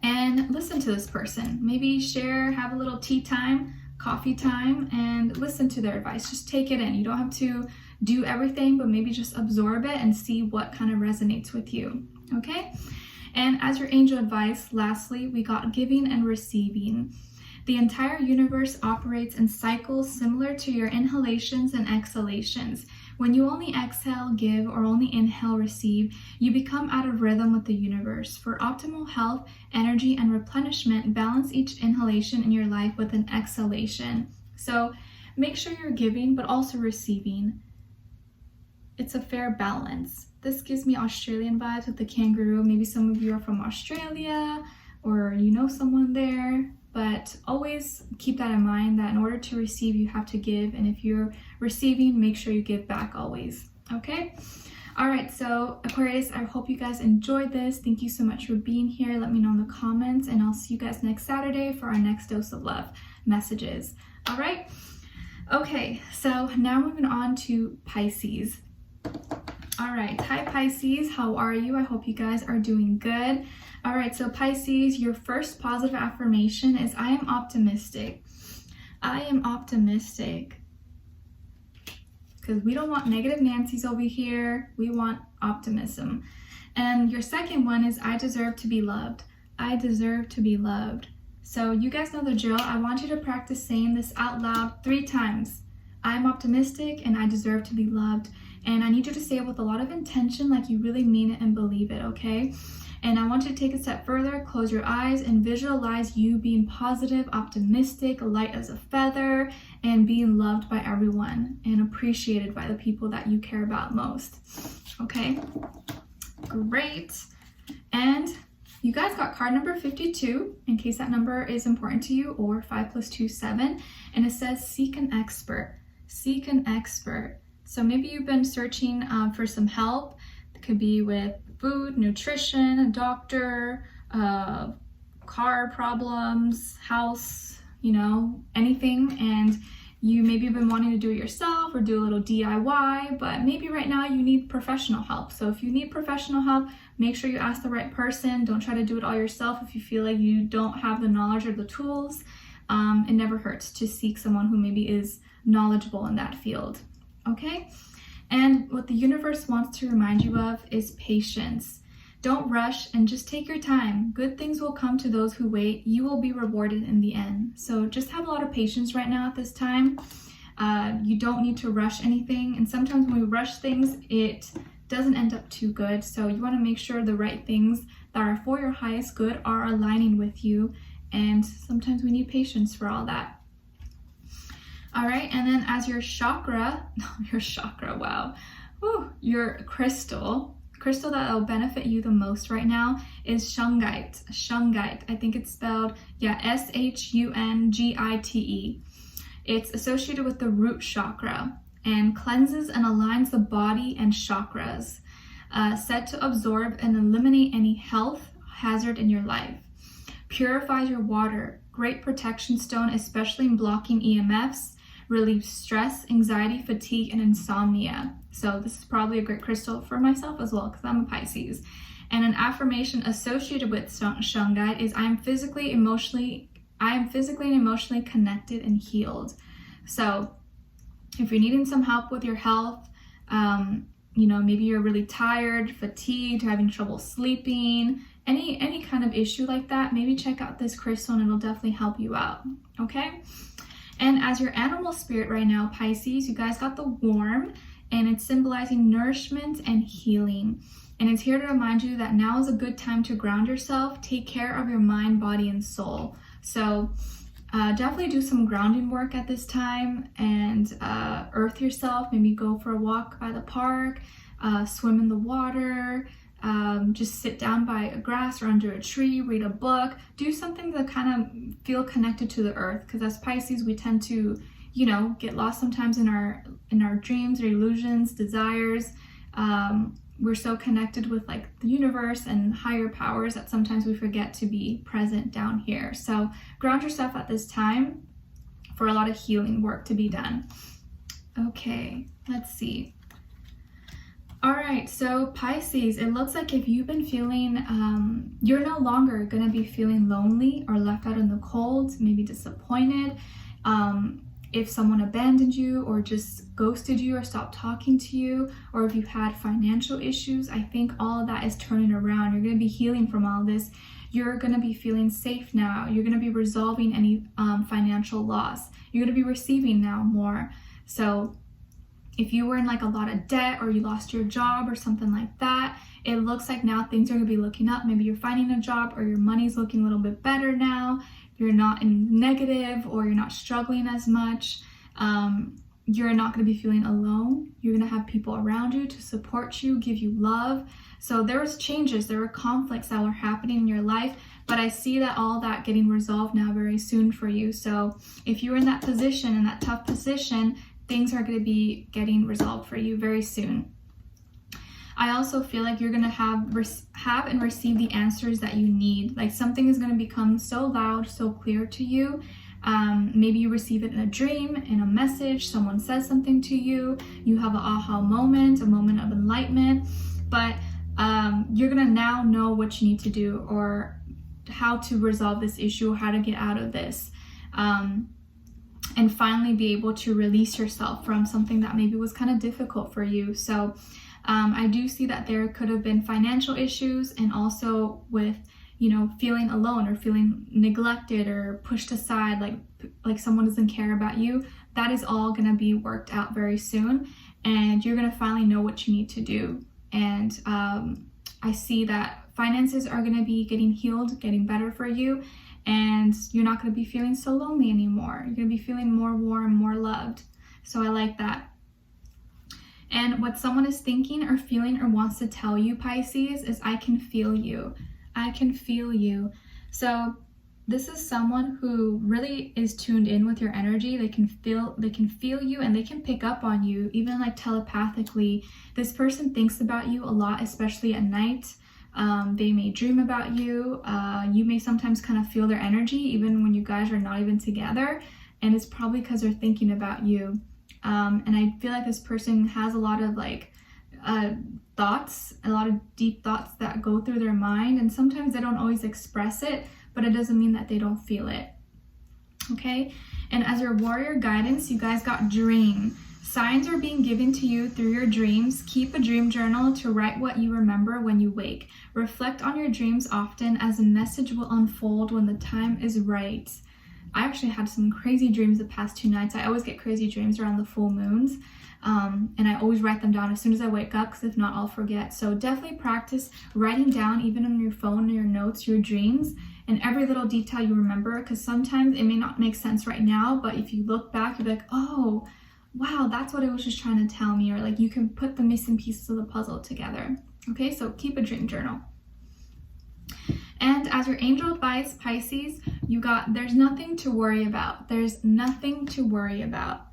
and listen to this person. Maybe share, have a little tea time, coffee time, and listen to their advice. Just take it in. You don't have to do everything, but maybe just absorb it and see what kind of resonates with you. Okay? And as your angel advice, lastly, we got giving and receiving. The entire universe operates in cycles similar to your inhalations and exhalations. When you only exhale, give, or only inhale, receive, you become out of rhythm with the universe. For optimal health, energy, and replenishment, balance each inhalation in your life with an exhalation. So make sure you're giving, but also receiving. It's a fair balance. This gives me Australian vibes with the kangaroo. Maybe some of you are from Australia, or you know someone there. But always keep that in mind, that in order to receive, you have to give. And if you're receiving, make sure you give back always. Okay? All right, so Aquarius, I hope you guys enjoyed this. Thank you so much for being here. Let me know in the comments, and I'll see you guys next Saturday for our next dose of love messages. All right? Okay, so now moving on to Pisces. All right, hi Pisces, how are you? I hope you guys are doing good. All right, so Pisces, your first positive affirmation is I am optimistic. I am optimistic. Because we don't want negative Nancy's over here. We want optimism. And your second one is I deserve to be loved. I deserve to be loved. So you guys know the drill. I want you to practice saying this out loud 3 times. I'm optimistic and I deserve to be loved. And I need you to say it with a lot of intention, like you really mean it and believe it, okay? And I want you to take a step further, close your eyes and visualize you being positive, optimistic, light as a feather, and being loved by everyone and appreciated by the people that you care about most, okay? Great. And you guys got card number 52, in case that number is important to you, or 5 + 2 = 7, and it says seek an expert. Seek an expert. So maybe you've been searching for some help. It could be with food, nutrition, a doctor, car problems, house, you know, anything. And you maybe have been wanting to do it yourself or do a little DIY, but maybe right now you need professional help. So if you need professional help, make sure you ask the right person. Don't try to do it all yourself if you feel like you don't have the knowledge or the tools. It never hurts to seek someone who maybe is knowledgeable in that field. Okay? And what the universe wants to remind you of is patience. Don't rush and just take your time. Good things will come to those who wait. You will be rewarded in the end. So just have a lot of patience right now at this time. You don't need to rush anything. And sometimes when we rush things, it doesn't end up too good. So you want to make sure the right things that are for your highest good are aligning with you. And sometimes we need patience for all that. All right, and then as your chakra, wow. Whew, your crystal that will benefit you the most right now is shungite. Shungite, I think it's spelled, S-H-U-N-G-I-T-E. It's associated with the root chakra and cleanses and aligns the body and chakras, said to absorb and eliminate any health hazard in your life. Purifies your water, great protection stone, especially in blocking EMFs, relieves stress, anxiety, fatigue, and insomnia. So this is probably a great crystal for myself as well, because I'm a Pisces. And an affirmation associated with shungite is I am physically and emotionally connected and healed. So if you're needing some help with your health, you know, maybe you're really tired, fatigued, having trouble sleeping, any kind of issue like that, maybe check out this crystal and it'll definitely help you out, okay? And as your animal spirit right now, Pisces, you guys got the worm, and it's symbolizing nourishment and healing. And it's here to remind you that now is a good time to ground yourself, take care of your mind, body, and soul. So definitely do some grounding work at this time and earth yourself. Maybe go for a walk by the park, swim in the water, just sit down by a grass or under a tree, read a book, do something to kind of feel connected to the earth. Because as Pisces, we tend to, you know, get lost sometimes in our dreams or illusions, desires. We're so connected with like the universe and higher powers that sometimes we forget to be present down here. So ground yourself at this time for a lot of healing work to be done. Okay, let's see. All right, so Pisces, it looks like if you've been feeling, you're no longer gonna be feeling lonely or left out in the cold, maybe disappointed. If someone abandoned you or just ghosted you or stopped talking to you, or if you've had financial issues, I think all of that is turning around. You're gonna be healing from all this. You're gonna be feeling safe now. You're gonna be resolving any financial loss. You're gonna be receiving now more. So if you were in like a lot of debt or you lost your job or something like that, it looks like now things are gonna be looking up. Maybe you're finding a job or your money's looking a little bit better now. You're not in negative or you're not struggling as much. You're not gonna be feeling alone. You're gonna have people around you to support you, give you love. So there was changes, there were conflicts that were happening in your life, but I see that all that getting resolved now very soon for you. So if you're in that position, in that tough position, things are going to be getting resolved for you very soon. I also feel like you're going to have and receive the answers that you need. Like something is going to become so loud, so clear to you. Maybe you receive it in a dream, in a message, someone says something to you, you have an aha moment, a moment of enlightenment, but you're gonna now know what you need to do, or how to resolve this issue, or how to get out of this, and finally be able to release yourself from something that maybe was kind of difficult for you. So I do see that there could have been financial issues, and also with, you know, feeling alone or feeling neglected or pushed aside, like someone doesn't care about you. That is all going to be worked out very soon, and you're going to finally know what you need to do. And I see that finances are going to be getting healed, getting better for you, and you're not going to be feeling so lonely anymore. You're going to be feeling more warm, more loved. So I like that. And what someone is thinking or feeling or wants to tell you, Pisces, is I can feel you. I can feel you. So this is someone who really is tuned in with your energy. They can feel you, and they can pick up on you, even like telepathically. This person thinks about you a lot, especially at night. They may dream about you. You may sometimes kind of feel their energy even when you guys are not even together, and it's probably because they're thinking about you. And I feel like this person has a lot of thoughts, a lot of deep thoughts that go through their mind, and sometimes they don't always express it, but it doesn't mean that they don't feel it. Okay? And as your warrior guidance, you guys got dream. Signs are being given to you through your dreams. Keep a dream journal to write what you remember when you wake. Reflect on your dreams often, as a message will unfold when the time is right. I actually had some crazy dreams the past 2 nights. I always get crazy dreams around the full moons. And I always write them down as soon as I wake up, because if not, I'll forget. So definitely practice writing down, even on your phone or your notes, your dreams and every little detail you remember, because sometimes it may not make sense right now, but if you look back, you'll be like, oh, wow, that's what it was just trying to tell me, or like you can put the missing pieces of the puzzle together. Okay, so keep a dream journal. And as your angel advice, Pisces, you got, there's nothing to worry about. There's nothing to worry about.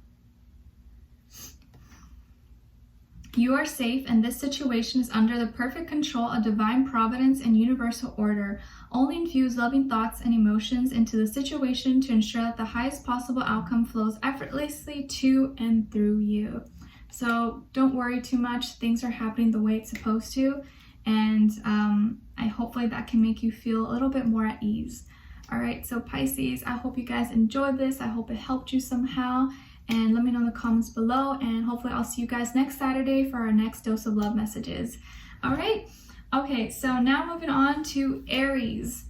You are safe, and this situation is under the perfect control of divine providence and universal order. Only infuse loving thoughts and emotions into the situation to ensure that the highest possible outcome flows effortlessly to and through you. So don't worry too much. Things are happening the way it's supposed to, and hopefully that can make you feel a little bit more at ease. All right, so Pisces, I hope you guys enjoyed this. I hope it helped you somehow. And let me know in the comments below, and hopefully I'll see you guys next Saturday for our next dose of love messages. All right. Okay, so now moving on to Aries.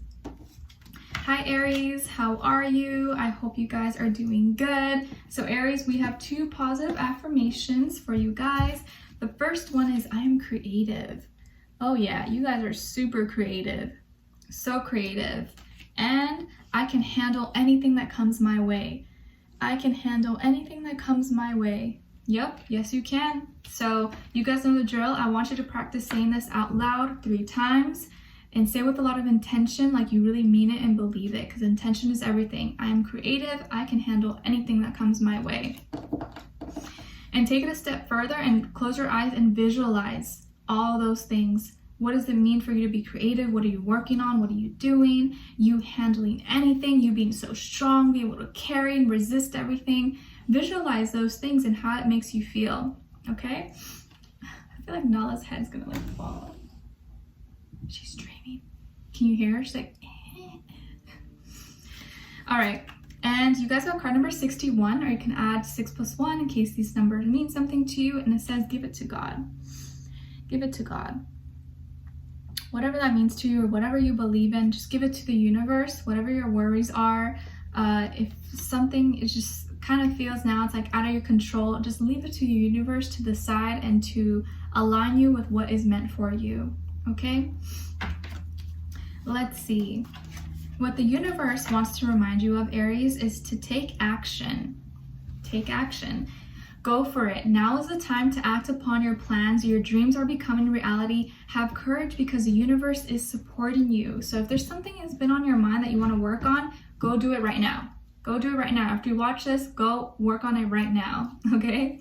Hi Aries, how are you? I hope you guys are doing good. So Aries, we have 2 positive affirmations for you guys. The first one is, I am creative. Oh yeah, you guys are super creative. So creative. And I can handle anything that comes my way. I can handle anything that comes my way. Yep, yes you can. So you guys know the drill. I want you to practice saying this out loud 3 times, and say with a lot of intention, like you really mean it and believe it, because intention is everything. I am creative. I can handle anything that comes my way. And take it a step further and close your eyes and visualize all those things. What does it mean for you to be creative? What are you working on? What are you doing? You handling anything, you being so strong, be able to carry and resist everything. Visualize those things and how it makes you feel, okay? I feel like Nala's head's gonna like fall. She's dreaming. Can you hear her? She's like, All right, and you guys have card number 61, or you can add 6 + 1 in case these numbers mean something to you, and it says, give it to God. Give it to God. Whatever that means to you, or whatever you believe in, just give it to the universe. Whatever your worries are, if something is just kind of feels now it's like out of your control, just leave it to the universe to decide and to align you with what is meant for you, okay? Let's see. What the universe wants to remind you of, Aries, is to take action. Take action. Go for it. Now is the time to act upon your plans. Your dreams are becoming reality. Have courage, because the universe is supporting you. So if there's something that's been on your mind that you want to work on, go do it right now. Go do it right now. After you watch this, go work on it right now, okay?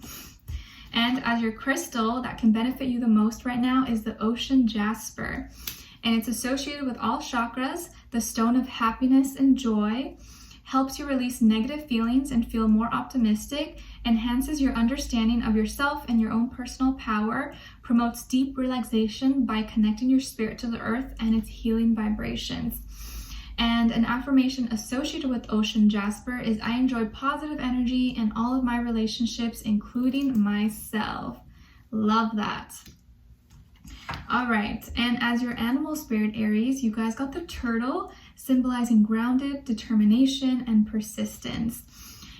And as your crystal that can benefit you the most right now is the ocean jasper. And it's associated with all chakras, the stone of happiness and joy. helps you release negative feelings and feel more optimistic, enhances your understanding of yourself and your own personal power, promotes deep relaxation by connecting your spirit to the earth and its healing vibrations. And an affirmation associated with ocean jasper is, I enjoy positive energy in all of my relationships, including myself. Love that. All right, and as your animal spirit, Aries, you guys got the turtle, symbolizing grounded, determination, and persistence.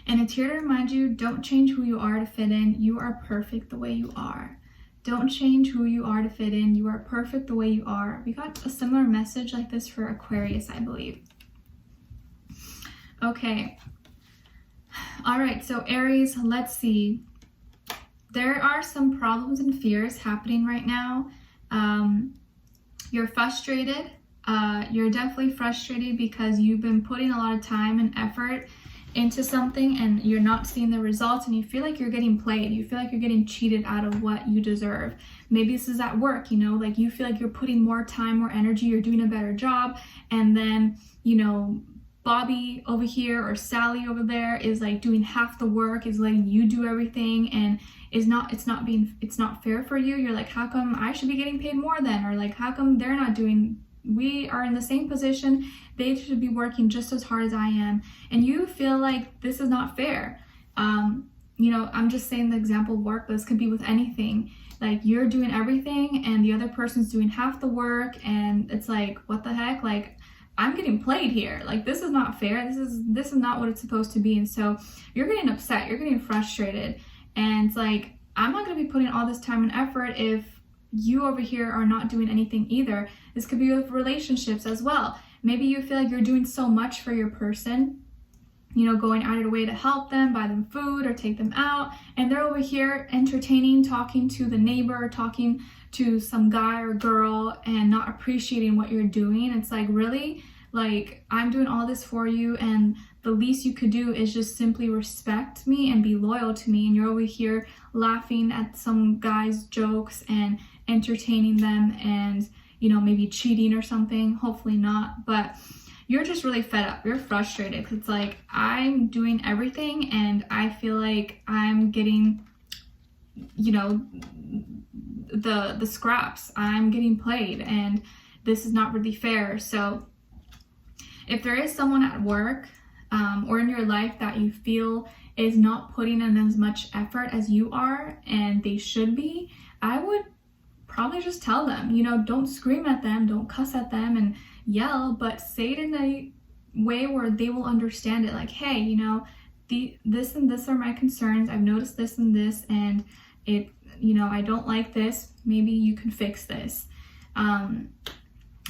And it's here to remind you, don't change who you are to fit in. You are perfect the way you are. Don't change who you are to fit in. You are perfect the way you are. We got a similar message like this for Aquarius, I believe. Okay. All right, so Aries, let's see. There are some problems and fears happening right now. You're frustrated. You're definitely frustrated because you've been putting a lot of time and effort into something and you're not seeing the results, and you feel like you're getting played. You feel like you're getting cheated out of what you deserve. Maybe this is at work, you know, like you feel like you're putting more time, more energy, you're doing a better job, and then, you know, Bobby over here or Sally over there is like doing half the work, is letting you do everything, and it's not fair for you. You're like, how come I should be getting paid more then? Or like, how come they're not doing, we are in the same position, they should be working just as hard as I am, and you feel like this is not fair. You know, I'm just saying the example of work, but this could be with anything. Like you're doing everything and the other person's doing half the work, and it's like, what the heck? Like, I'm getting played here. Like, this is not fair. This is not what it's supposed to be. And so you're getting upset, you're getting frustrated, and it's like, I'm not going to be putting all this time and effort if you over here are not doing anything either. This could be with relationships as well. Maybe you feel like you're doing so much for your person, you know, going out of your way to help them, buy them food or take them out, and they're over here entertaining, talking to the neighbor, talking to some guy or girl, and not appreciating what you're doing. It's like, really? Like, I'm doing all this for you, and the least you could do is just simply respect me and be loyal to me, and you're over here laughing at some guy's jokes and entertaining them, and, you know, maybe cheating or something. Hopefully not, but you're just really fed up. You're frustrated because it's like, I'm doing everything and I feel like I'm getting, you know, the scraps. I'm getting played, and this is not really fair. So if there is someone at work or in your life that you feel is not putting in as much effort as you are and they should be, I would probably just tell them, you know, don't scream at them, don't cuss at them and yell, but say it in a way where they will understand it. Like, hey, you know, this and this are my concerns. I've noticed this and this, and it, you know, I don't like this. Maybe you can fix this.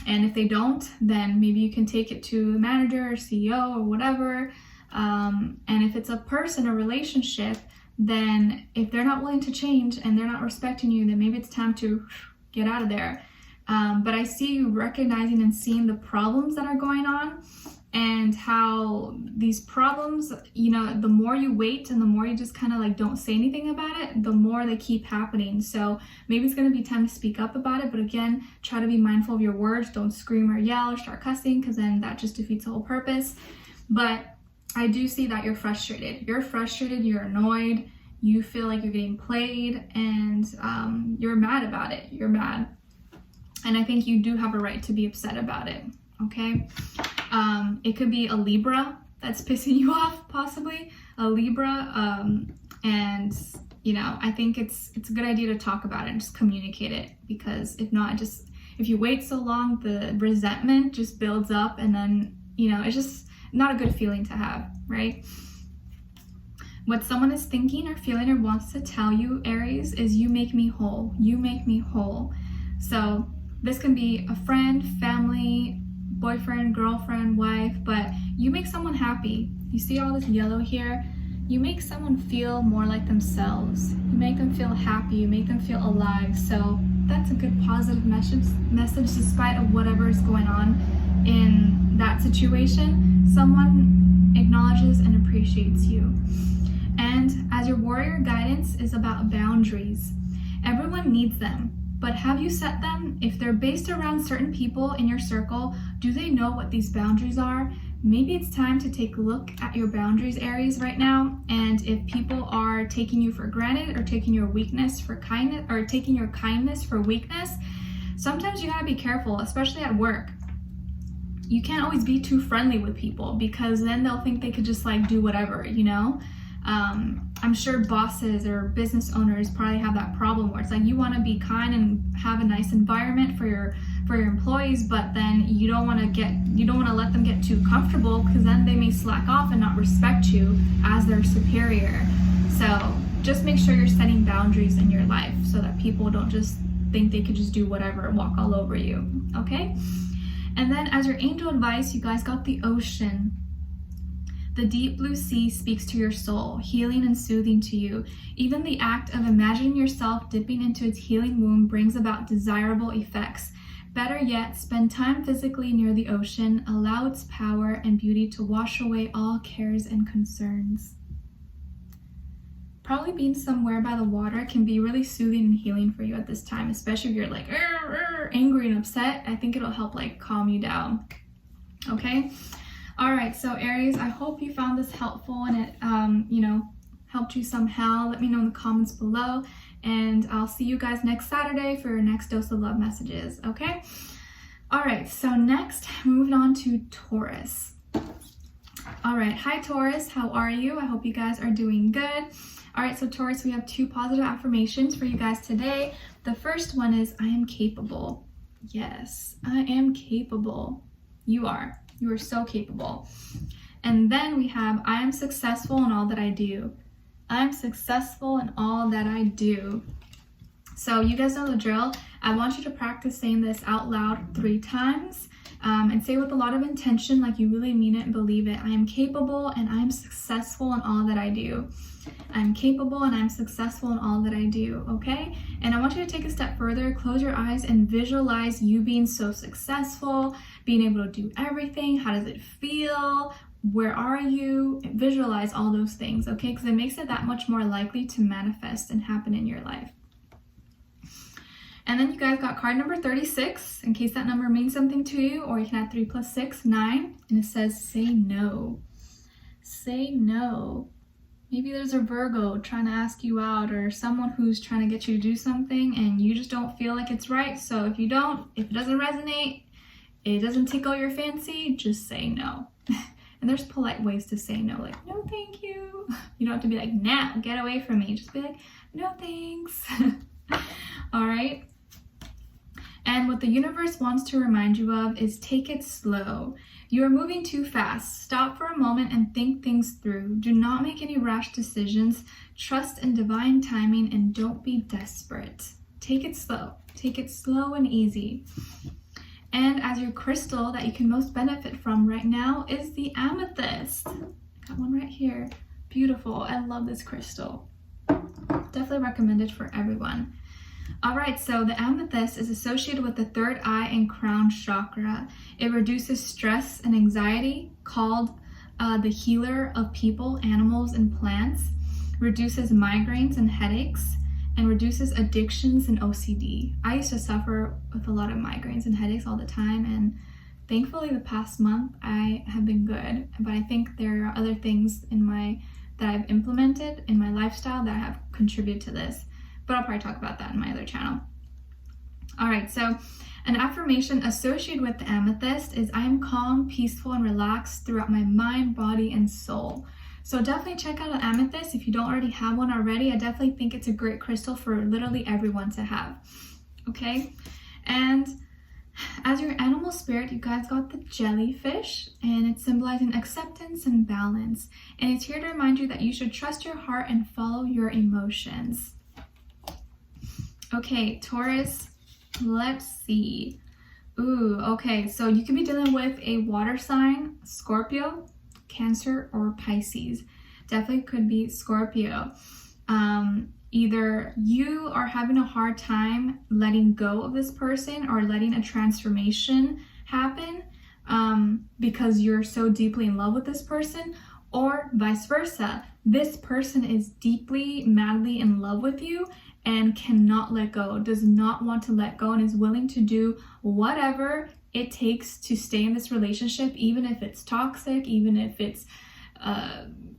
And if they don't, then maybe you can take it to the manager or CEO or whatever. And if it's a person, a relationship, then if they're not willing to change and they're not respecting you, then maybe it's time to get out of there. But I see you recognizing and seeing the problems that are going on, and how these problems, you know, the more you wait and the more you just kind of like don't say anything about it, the more they keep happening. So maybe it's going to be time to speak up about it, but again, try to be mindful of your words. Don't scream or yell or start cussing, because then that just defeats the whole purpose. But I do see that you're frustrated. You're frustrated, you're annoyed, you feel like you're getting played, and you're mad about it. You're mad. And I think you do have a right to be upset about it, okay? It could be a Libra that's pissing you off, possibly. A Libra, and, you know, I think it's a good idea to talk about it and just communicate it, because if not, if you wait so long, the resentment just builds up, and then, you know, it's just not a good feeling to have, right? What someone is thinking or feeling or wants to tell you, Aries, is you make me whole. You make me whole. So this can be a friend, family, boyfriend, girlfriend, wife, but you make someone happy. You see all this yellow here? You make someone feel more like themselves. You make them feel happy. You make them feel alive. So that's a good positive message despite of whatever is going on in that situation. Someone acknowledges and appreciates you. And as your warrior guidance is about boundaries. Everyone needs them, but have you set them? If they're based around certain people in your circle, do they know what these boundaries are? maybe it's time to take a look at your boundaries, Aries, right now. And if people are taking you for granted or taking your weakness for kindness, or taking your kindness for weakness, sometimes you gotta be careful, especially at work. You can't always be too friendly with people because then they'll think they could just like do whatever, you know? I'm sure bosses or business owners probably have that problem where it's like you want to be kind and have a nice environment for your employees, but then you don't want to let them get too comfortable because then they may slack off and not respect you as their superior. So just make sure you're setting boundaries in your life so that people don't just think they could just do whatever and walk all over you, okay? And then as your angel advice, you guys got the ocean. The deep blue sea speaks to your soul, healing and soothing to you. Even the act of imagining yourself dipping into its healing womb brings about desirable effects. Better yet, spend time physically near the ocean. Allow its power and beauty to wash away all cares and concerns. Probably being somewhere by the water can be really soothing and healing for you at this time, especially if you're like angry and upset. I think it'll help like calm you down. Okay? All right, so Aries, I hope you found this helpful and it, helped you somehow. Let me know in the comments below, and I'll see you guys next Saturday for your next dose of love messages, okay? All right, so next, moving on to Taurus. All right, hi Taurus, how are you? I hope you guys are doing good. All right, so Taurus, we have 2 positive affirmations for you guys today. The first one is, I am capable. Yes, I am capable. You are. You are so capable. And then we have, I am successful in all that I do. I am successful in all that I do. So you guys know the drill. I want you to practice saying this out loud 3 times and say with a lot of intention, like you really mean it and believe it. I am capable and I am successful in all that I do. I'm capable and I'm successful in all that I do, okay? And I want you to take a step further, close your eyes and visualize you being so successful, being able to do everything. How does it feel? Where are you? Visualize all those things, okay? Because it makes it that much more likely to manifest and happen in your life. And then you guys got card number 36, in case that number means something to you, or you can add 3 + 6, 9, and it says, say no. Say no. Maybe there's a Virgo trying to ask you out, or someone who's trying to get you to do something and you just don't feel like it's right. So if it doesn't resonate, it doesn't tickle your fancy, just say no. And there's polite ways to say no, like, no thank you. You don't have to be like, nah, get away from me. Just be like, no thanks. All right. And what the universe wants to remind you of is take it slow. You are moving too fast. Stop for a moment and think things through. Do not make any rash decisions. Trust in divine timing and don't be desperate. Take it slow. Take it slow and easy. And as your crystal that you can most benefit from right now is the amethyst. Got one right here. Beautiful. I love this crystal. Definitely recommended for everyone. All right, so the amethyst is associated with the 3rd eye and crown chakra. It reduces stress and anxiety, called the healer of people, animals, and plants, reduces migraines and headaches, and reduces addictions and OCD. I used to suffer with a lot of migraines and headaches all the time, and thankfully the past month I have been good, but I think there are other things that I've implemented in my lifestyle that have contributed to this. But I'll probably talk about that in my other channel. All right, so an affirmation associated with the amethyst is I am calm, peaceful, and relaxed throughout my mind, body, and soul. So definitely check out an amethyst if you don't already have one already. I definitely think it's a great crystal for literally everyone to have, okay? And as your animal spirit, you guys got the jellyfish, and it's symbolizing acceptance and balance. And it's here to remind you that you should trust your heart and follow your emotions. Okay, Taurus, let's see. Ooh, okay, so you could be dealing with a water sign, Scorpio, Cancer, or Pisces. Definitely could be Scorpio. Either you are having a hard time letting go of this person or letting a transformation happen because you're so deeply in love with this person, or vice versa. This person is deeply, madly in love with you and cannot let go, does not want to let go, and is willing to do whatever it takes to stay in this relationship, even if it's toxic, even if it's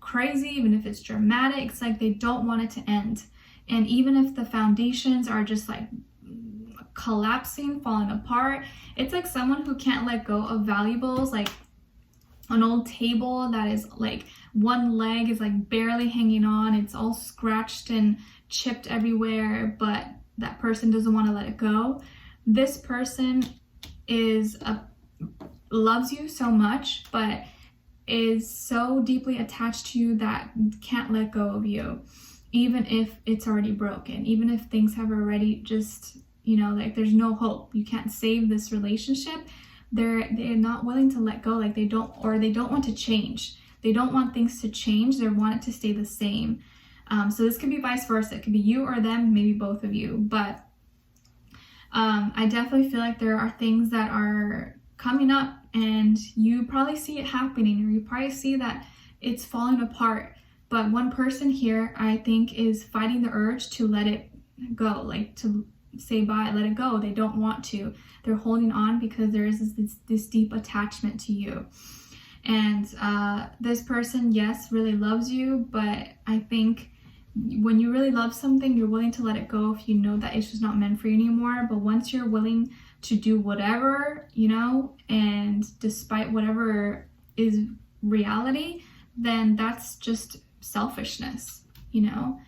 crazy, even if it's dramatic. It's like they don't want it to end. And even if the foundations are just like collapsing, falling apart, it's like someone who can't let go of valuables, like an old table that is like one leg is like barely hanging on, it's all scratched and chipped everywhere, but that person doesn't want to let it go. This person loves you so much, but is so deeply attached to you that can't let go of you, even if it's already broken, even if things have already just, you know, like there's no hope, you can't save this relationship. They're not willing to let go, like they don't want to change. They don't want things to change. They want it to stay the same. So this could be vice versa. It could be you or them, maybe both of you. But I definitely feel like there are things that are coming up and you probably see it happening, or you probably see that it's falling apart. But one person here, I think, is fighting the urge to let it go, like to say bye, let it go. They don't want to. They're holding on because there is this deep attachment to you. And this person, yes, really loves you, but I think when you really love something, you're willing to let it go if you know that it's just not meant for you anymore. But once you're willing to do whatever, you know, and despite whatever is reality, then that's just selfishness, you know.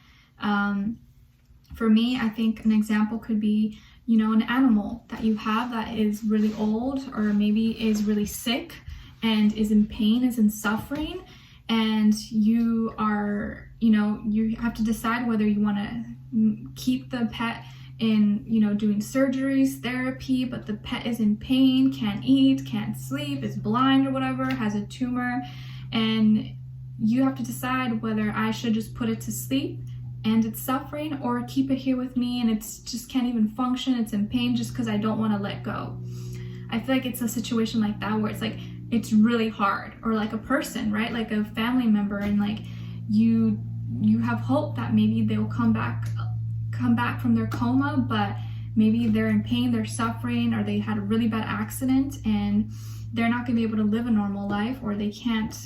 For me, I think an example could be, you know, an animal that you have that is really old, or maybe is really sick and is in pain, is in suffering, and you are, you know, you have to decide whether you want to keep the pet in, you know, doing surgeries, therapy, but the pet is in pain, can't eat, can't sleep, is blind or whatever, has a tumor, and you have to decide whether I should just put it to sleep and it's suffering, or keep it here with me and it's just can't even function, it's in pain just because I don't want to let go. I feel like it's a situation like that where it's like it's really hard, or like a person, right, like a family member, and like you have hope that maybe they'll come back from their coma, but maybe they're in pain, they're suffering, or they had a really bad accident and they're not going to be able to live a normal life, or they can't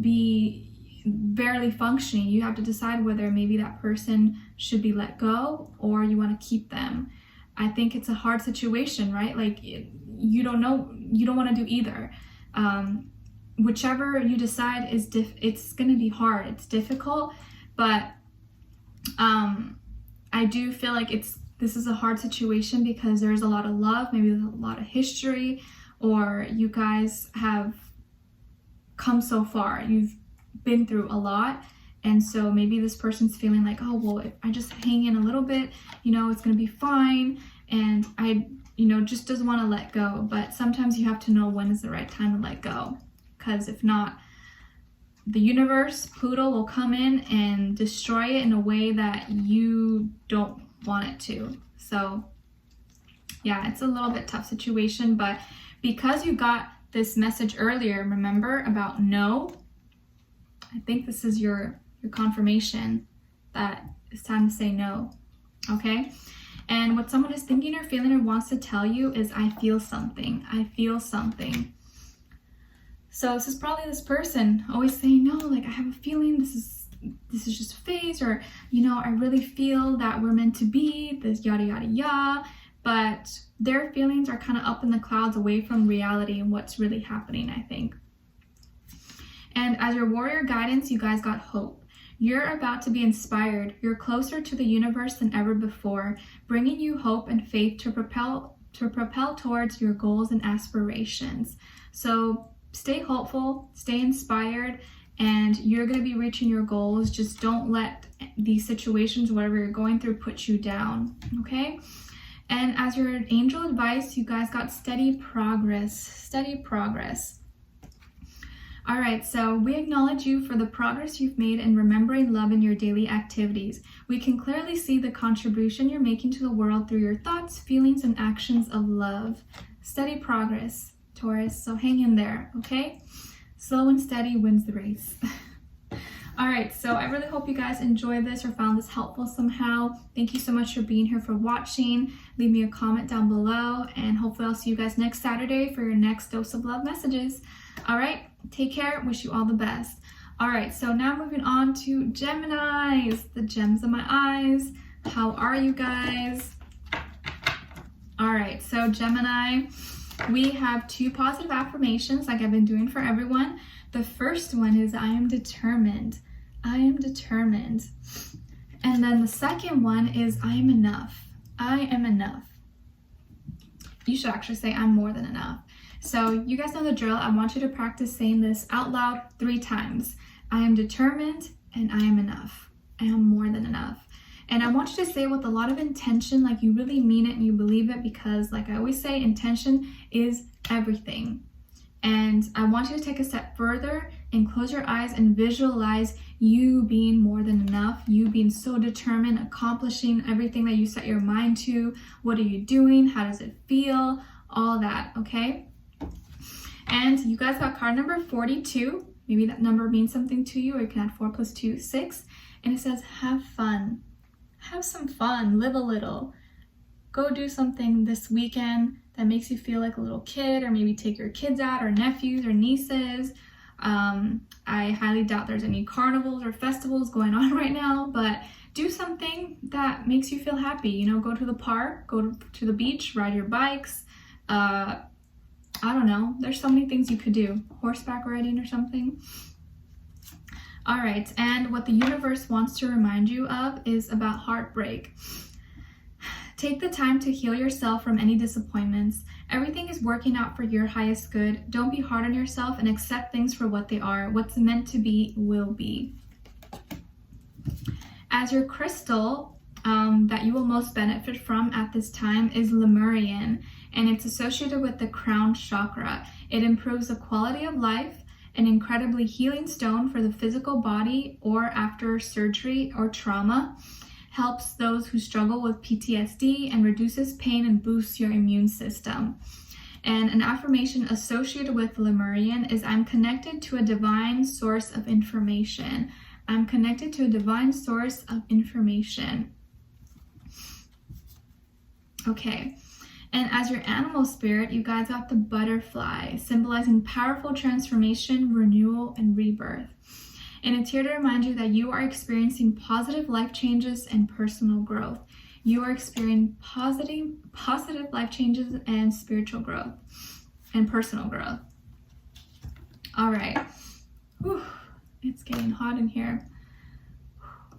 be barely functioning. You have to decide whether maybe that person should be let go or you want to keep them. I think it's a hard situation, right? Like you don't know, you don't want to do either. Whichever you decide it's going to be hard, it's difficult, but I do feel like this is a hard situation because there's a lot of love, maybe there's a lot of history, or you guys have come so far, you've been through a lot, and so maybe this person's feeling like, oh well, if I just hang in a little bit, you know, it's gonna be fine, and I, you know, just doesn't want to let go. But sometimes you have to know when is the right time to let go, because if not, the universe, Pluto, will come in and destroy it in a way that you don't want it to. So yeah, it's a little bit tough situation, but because you got this message earlier, remember, about no, I think this is your confirmation that it's time to say no, okay? And what someone is thinking or feeling or wants to tell you is, I feel something, I feel something. So this is probably this person always saying, no, like I have a feeling this is just a phase, or, you know, I really feel that we're meant to be, this yada yada yada, but their feelings are kind of up in the clouds, away from reality and what's really happening, I think. And as your warrior guidance, you guys got hope. You're about to be inspired. You're closer to the universe than ever before, bringing you hope and faith to propel towards your goals and aspirations. So stay hopeful, stay inspired, and you're going to be reaching your goals. Just don't let these situations, whatever you're going through, put you down, okay? And as your angel advice, you guys got steady progress, steady progress. All right, so we acknowledge you for the progress you've made in remembering love in your daily activities. We can clearly see the contribution you're making to the world through your thoughts, feelings, and actions of love. Steady progress, Taurus, so hang in there, okay? Slow and steady wins the race. All right, so I really hope you guys enjoyed this or found this helpful somehow. Thank you so much for being here, for watching. Leave me a comment down below, and hopefully I'll see you guys next Saturday for your next dose of love messages. All right, take care. Wish you all the best. All right, so now moving on to Geminis, the gems of my eyes. How are you guys? All right, so Gemini, we have 2 positive affirmations like I've been doing for everyone. The first one is I am determined. I am determined. And then the second one is I am enough. I am enough. You should actually say I'm more than enough. So you guys know the drill. I want you to practice saying this out loud 3 times. I am determined and I am enough. I am more than enough. And I want you to say it with a lot of intention, like you really mean it and you believe it, because like I always say, intention is everything. And I want you to take a step further and close your eyes and visualize you being more than enough, you being so determined, accomplishing everything that you set your mind to. What are you doing? How does it feel? All that, okay? And you guys got card number 42. Maybe that number means something to you, or you can add 4 plus 2, 6. And it says, have fun. Have some fun. Live a little. Go do something this weekend that makes you feel like a little kid, or maybe take your kids out, or nephews or nieces. I highly doubt there's any carnivals or festivals going on right now, but do something that makes you feel happy. You know, go to the park, go to the beach, ride your bikes. I don't know. There's so many things you could do. Horseback riding or something. All right, and what the universe wants to remind you of is about heartbreak. Take the time to heal yourself from any disappointments. Everything is working out for your highest good. Don't be hard on yourself and accept things for what they are. What's meant to be will be. As your crystal that you will most benefit from at this time is Lemurian, and it's associated with the crown chakra. It improves the quality of life, an incredibly healing stone for the physical body or after surgery or trauma. Helps those who struggle with PTSD and reduces pain and boosts your immune system. And an affirmation associated with Lemurian is I'm connected to a divine source of information. I'm connected to a divine source of information. Okay, and as your animal spirit, you guys got the butterfly, symbolizing powerful transformation, renewal, and rebirth. And it's here to remind you that you are experiencing positive life changes and personal growth. You are experiencing positive life changes and spiritual growth and personal growth. All right. Whew, it's getting hot in here.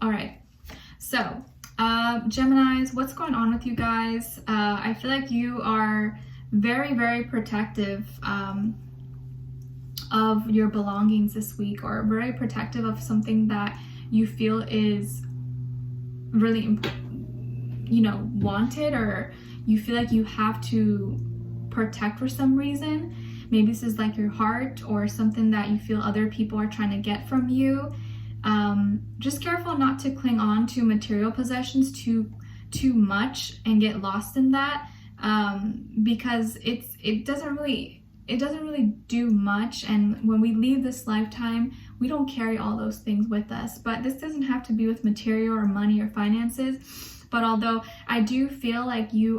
All right. So, Geminis, what's going on with you guys? I feel like you are very, very protective of your belongings this week, or very protective of something that you feel is really, you know, wanted, or you feel like you have to protect for some reason. Maybe this is like your heart or something that you feel other people are trying to get from you. Just careful not to cling on to material possessions too much and get lost in that, because it doesn't really do much, and when we leave this lifetime, we don't carry all those things with us. But this doesn't have to be with material or money or finances. But although I do feel like you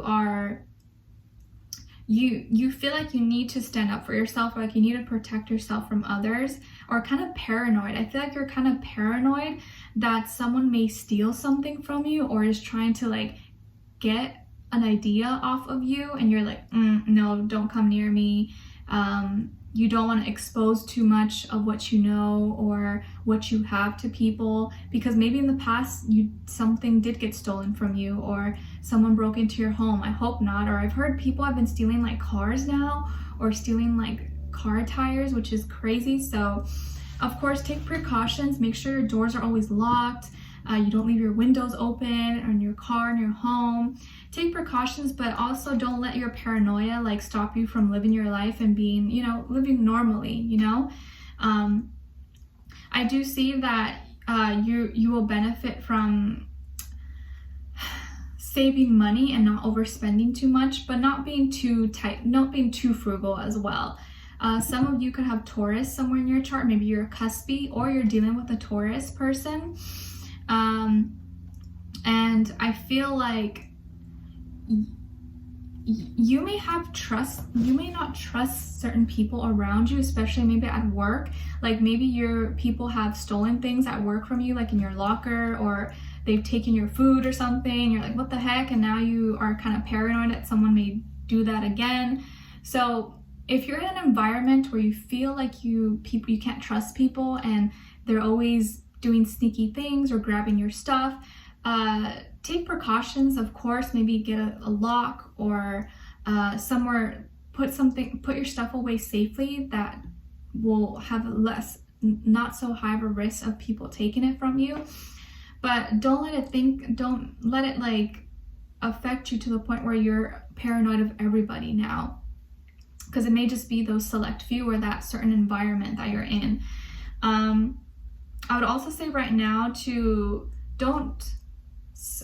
feel like you need to stand up for yourself, or like you need to protect yourself from others, or kind of paranoid. I feel like you're kind of paranoid that someone may steal something from you, or is trying to like get an idea off of you, and you're like, no, don't come near me. You don't want to expose too much of what you know or what you have to people, because maybe in the past something did get stolen from you, or someone broke into your home. I hope not. Or I've heard people have been stealing like cars now, or stealing like car tires, which is crazy. So of course, take precautions. Make sure your doors are always locked. You don't leave your windows open in your car, in your home. Take precautions, but also don't let your paranoia like stop you from living your life and being, living normally, I do see that you will benefit from saving money and not overspending too much, but not being too tight, not being too frugal as well. Some of you could have Taurus somewhere in your chart. Maybe you're a cuspy or you're dealing with a Taurus person. And I feel like you may have trust, you may not trust certain people around you, especially maybe at work. Like maybe your people have stolen things at work from you, like in your locker, or they've taken your food or something. You're like, what the heck? And now you are kind of paranoid that someone may do that again. So if you're in an environment where you feel like you can't trust people and they're always doing sneaky things or grabbing your stuff, take precautions, of course. Maybe get a lock or somewhere, put your stuff away safely that will have not so high of a risk of people taking it from you. But don't let it like affect you to the point where you're paranoid of everybody now, because it may just be those select few or that certain environment that you're in. I would also say right now to don't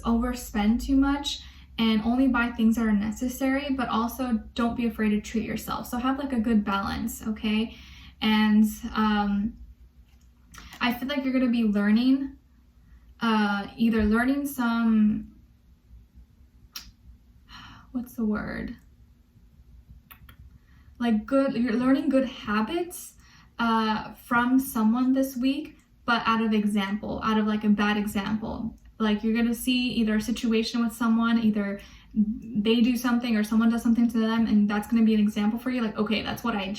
overspend too much and only buy things that are necessary, but also don't be afraid to treat yourself. So have like a good balance, okay? And I feel like you're going to be learning, either learning some, what's the word? Like you're learning good habits from someone this week, but out of like a bad example. Like you're gonna see either a situation with someone, either they do something or someone does something to them, and that's gonna be an example for you. Like, okay, that's what I'm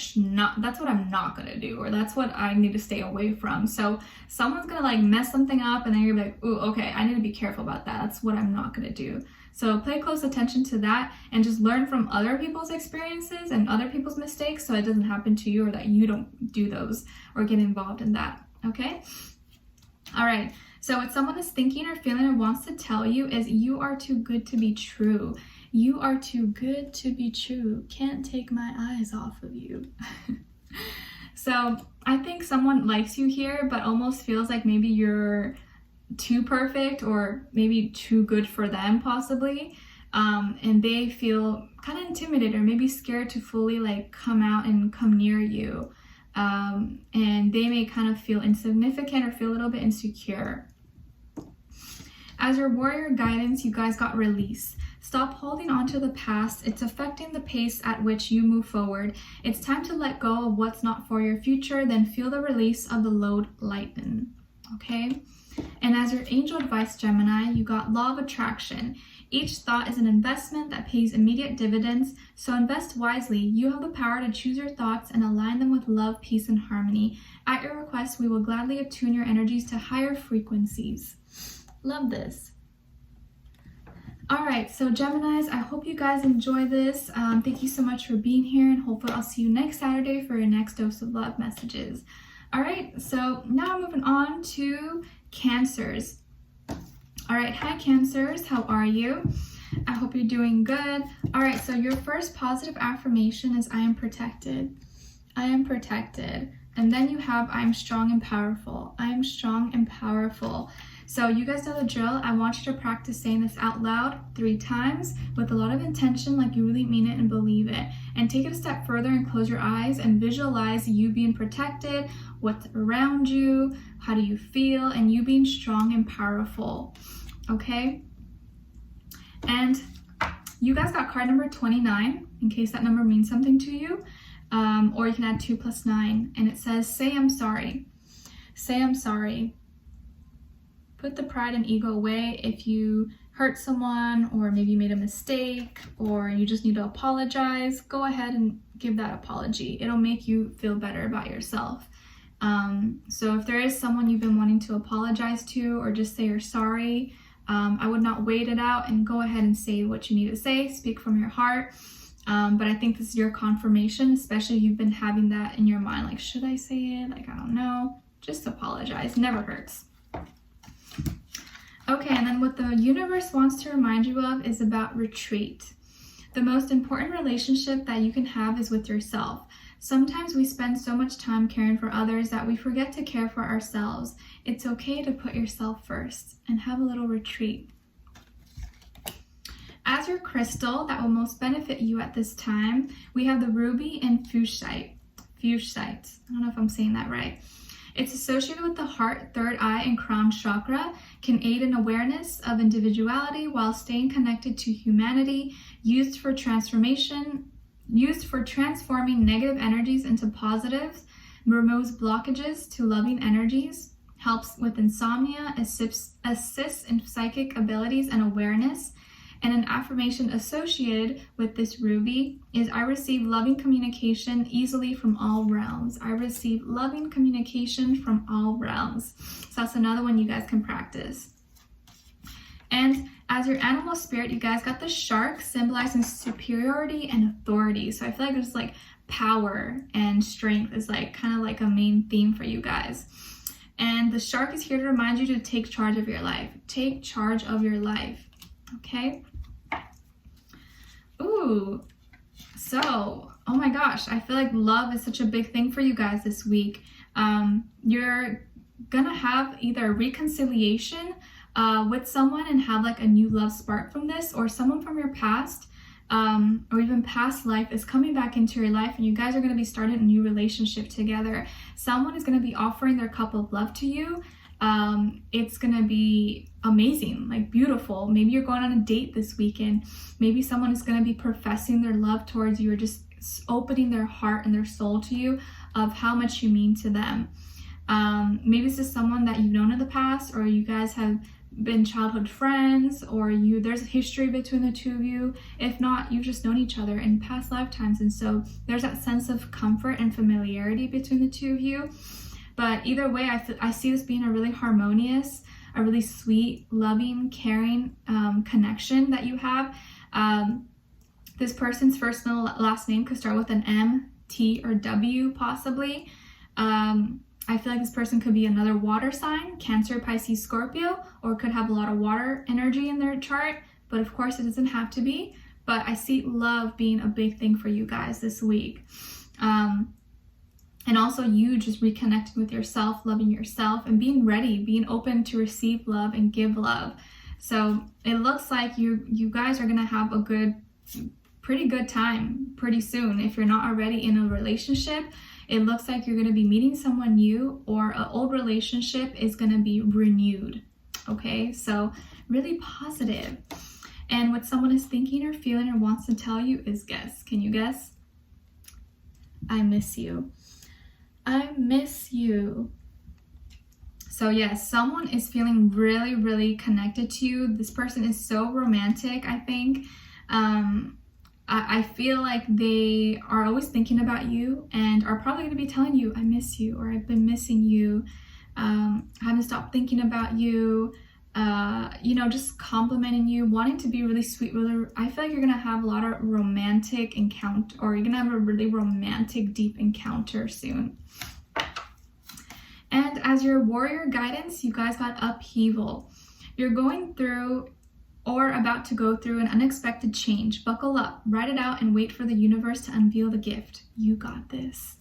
not gonna do, or that's what I need to stay away from. So someone's gonna like mess something up, and then you're like, ooh, okay, I need to be careful about that. That's what I'm not gonna do. So pay close attention to that and just learn from other people's experiences and other people's mistakes, so it doesn't happen to you, or that you don't do those or get involved in that. Okay. All right. So what someone is thinking or feeling or wants to tell you is you are too good to be true. You are too good to be true. Can't take my eyes off of you. So I think someone likes you here, but almost feels like maybe you're too perfect or maybe too good for them possibly. And they feel kind of intimidated or maybe scared to fully like come out and come near you. And they may kind of feel insignificant or feel a little bit insecure. As your warrior guidance, you guys got release. Stop holding on to the past. It's affecting the pace at which you move forward. It's time to let go of what's not for your future, then feel the release of the load lighten. Okay? And as your angel advice, Gemini, you got law of attraction. Each thought is an investment that pays immediate dividends, so invest wisely. You have the power to choose your thoughts and align them with love, peace, and harmony. At your request, we will gladly attune your energies to higher frequencies. Love this. All right, so Geminis, I hope you guys enjoy this. Thank you so much for being here, and hopefully I'll see you next Saturday for your next dose of love messages. All right, so now moving on to Cancers. All right, hi Cancers, how are you? I hope you're doing good. All right, so your first positive affirmation is I am protected. I am protected. And then you have I am strong and powerful. I am strong and powerful. So you guys know the drill. I want you to practice saying this out loud 3 times with a lot of intention, like you really mean it and believe it. And take it a step further and close your eyes and visualize you being protected, what's around you, how do you feel, and you being strong and powerful. Okay? And you guys got card number 29, in case that number means something to you. Or you can add 2 + 9. And it says, say I'm sorry. Say I'm sorry. Put the pride and ego away. If you hurt someone, or maybe you made a mistake, or you just need to apologize, go ahead and give that apology. It'll make you feel better about yourself. So if there is someone you've been wanting to apologize to, or just say you're sorry, I would not wait it out and go ahead and say what you need to say. Speak from your heart. But I think this is your confirmation, especially if you've been having that in your mind, like, should I say it? Like, I don't know. Just apologize. Never hurts. Okay, and then what the universe wants to remind you of is about retreat. The most important relationship that you can have is with yourself. Sometimes we spend so much time caring for others that we forget to care for ourselves. It's okay to put yourself first and have a little retreat. As your crystal that will most benefit you at this time, we have the ruby and fuchsite. Fuchsite. I don't know if I'm saying that right. It's associated with the heart, third eye, and crown chakra, can aid in awareness of individuality while staying connected to humanity, used for transforming negative energies into positives, removes blockages to loving energies, helps with insomnia, assists in psychic abilities and awareness. And an affirmation associated with this ruby is, I receive loving communication easily from all realms. I receive loving communication from all realms. So that's another one you guys can practice. And as your animal spirit, you guys got the shark, symbolizing superiority and authority. So I feel like there's like power and strength is like kind of like a main theme for you guys. And the shark is here to remind you to take charge of your life. Take charge of your life. Okay. Ooh, so, oh my gosh, I feel like love is such a big thing for you guys this week. You're gonna have either a reconciliation with someone and have like a new love spark from this, or someone from your past or even past life is coming back into your life, and you guys are going to be starting a new relationship together. Someone is going to be offering their cup of love to you. It's going to be amazing, like beautiful. Maybe you're going on a date this weekend. Maybe someone is going to be professing their love towards you, or just opening their heart and their soul to you of how much you mean to them. Maybe this is someone that you've known in the past, or you guys have been childhood friends, or there's a history between the two of you. If not, you've just known each other in past lifetimes, and so there's that sense of comfort and familiarity between the two of you. But either way, I see this being a really harmonious, a really sweet, loving, caring connection that you have. This person's first and last name could start with an M, T, or W possibly. I feel like this person could be another water sign, Cancer, Pisces, Scorpio, or could have a lot of water energy in their chart. But of course, it doesn't have to be. But I see love being a big thing for you guys this week. And also you just reconnecting with yourself, loving yourself, and being ready, being open to receive love and give love. So it looks like you guys are going to have a pretty good time pretty soon. If you're not already in a relationship, it looks like you're going to be meeting someone new, or an old relationship is going to be renewed. Okay, so really positive. And what someone is thinking or feeling or wants to tell you is guess. Can you guess? I miss you. I miss you. So yes, someone is feeling really, really connected to you. This person is so romantic, I think. I feel like they are always thinking about you and are probably going to be telling you, I miss you, or I've been missing you. I haven't stopped thinking about you. Just complimenting you, wanting to be really sweet. I feel like you're going to have a lot of romantic encounter, or you're going to have a really romantic, deep encounter soon. And as your warrior guidance, you guys got upheaval. You're going through or about to go through an unexpected change. Buckle up, write it out, and wait for the universe to unveil the gift. You got this.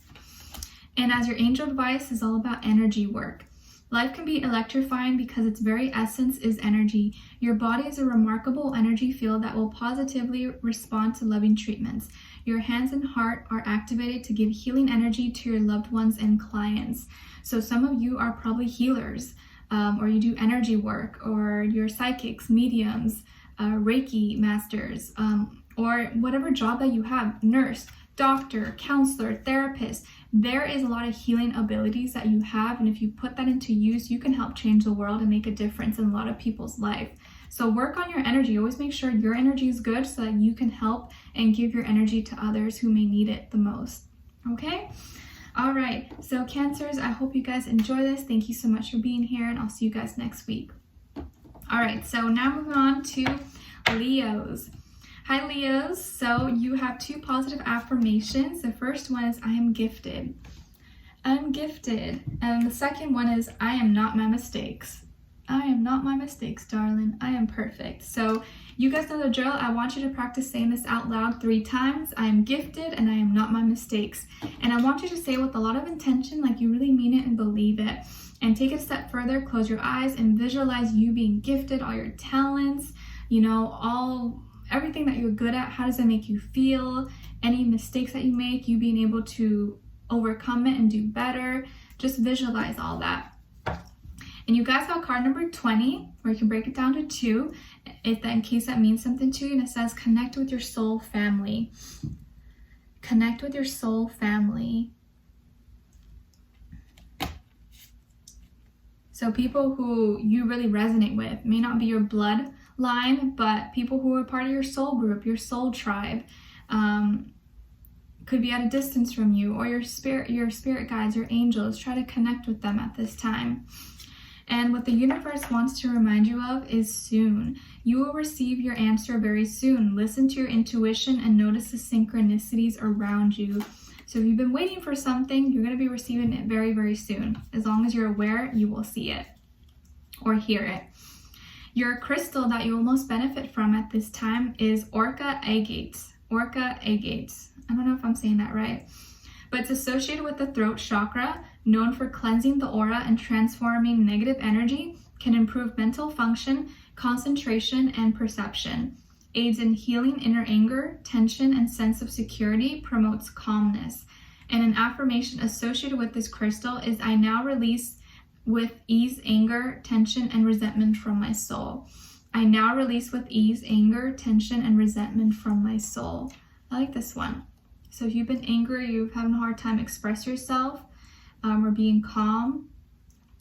And as your angel advice is all about energy work. Life can be electrifying because its very essence is energy. Your body is a remarkable energy field that will positively respond to loving treatments. Your hands and heart are activated to give healing energy to your loved ones and clients. So some of you are probably healers, or you do energy work, or you're psychics, mediums, Reiki masters, or whatever job that you have, nurse, doctor, counselor, therapist. There is a lot of healing abilities that you have, and if you put that into use, you can help change the world and make a difference in a lot of people's life. So work on your energy. Always make sure your energy is good so that you can help and give your energy to others who may need it the most. Okay? All right. So Cancers, I hope you guys enjoy this. Thank you so much for being here, and I'll see you guys next week. All right. So now moving on to Leos. Hi Leos, so you have two positive affirmations. The first one is, I am gifted. I'm gifted. And the second one is, I am not my mistakes. I am not my mistakes, darling. I am perfect. So you guys know the drill. I want you to practice saying this out loud 3 times. I am gifted and I am not my mistakes. And I want you to say it with a lot of intention, like you really mean it and believe it. And take it a step further, close your eyes and visualize you being gifted, all your talents, everything that you're good at. How does it make you feel? Any mistakes that you make, you being able to overcome it and do better. Just visualize all that. And you guys have card number 20, or you can break it down to 2, in case that means something to you. And it says, connect with your soul family. Connect with your soul family. So people who you really resonate with may not be your bloodline, but people who are part of your soul group, your soul tribe. Could be at a distance from you, or your spirit guides, your angels. Try to connect with them at this time. And what the universe wants to remind you of is soon. You will receive your answer very soon. Listen to your intuition and notice the synchronicities around you. So if you've been waiting for something, you're going to be receiving it very, very soon. As long as you're aware, you will see it or hear it. Your crystal that you will most benefit from at this time is Orca Agates. Orca Agates. I don't know if I'm saying that right, but it's associated with the throat chakra, known for cleansing the aura and transforming negative energy, can improve mental function, concentration, and perception, aids in healing inner anger, tension, and sense of security, promotes calmness. And an affirmation associated with this crystal is, I now release with ease anger, tension, and resentment from my soul. I now release with ease anger, tension, and resentment from my soul. I like this one. So if you've been angry, you're having a hard time express yourself, or being calm,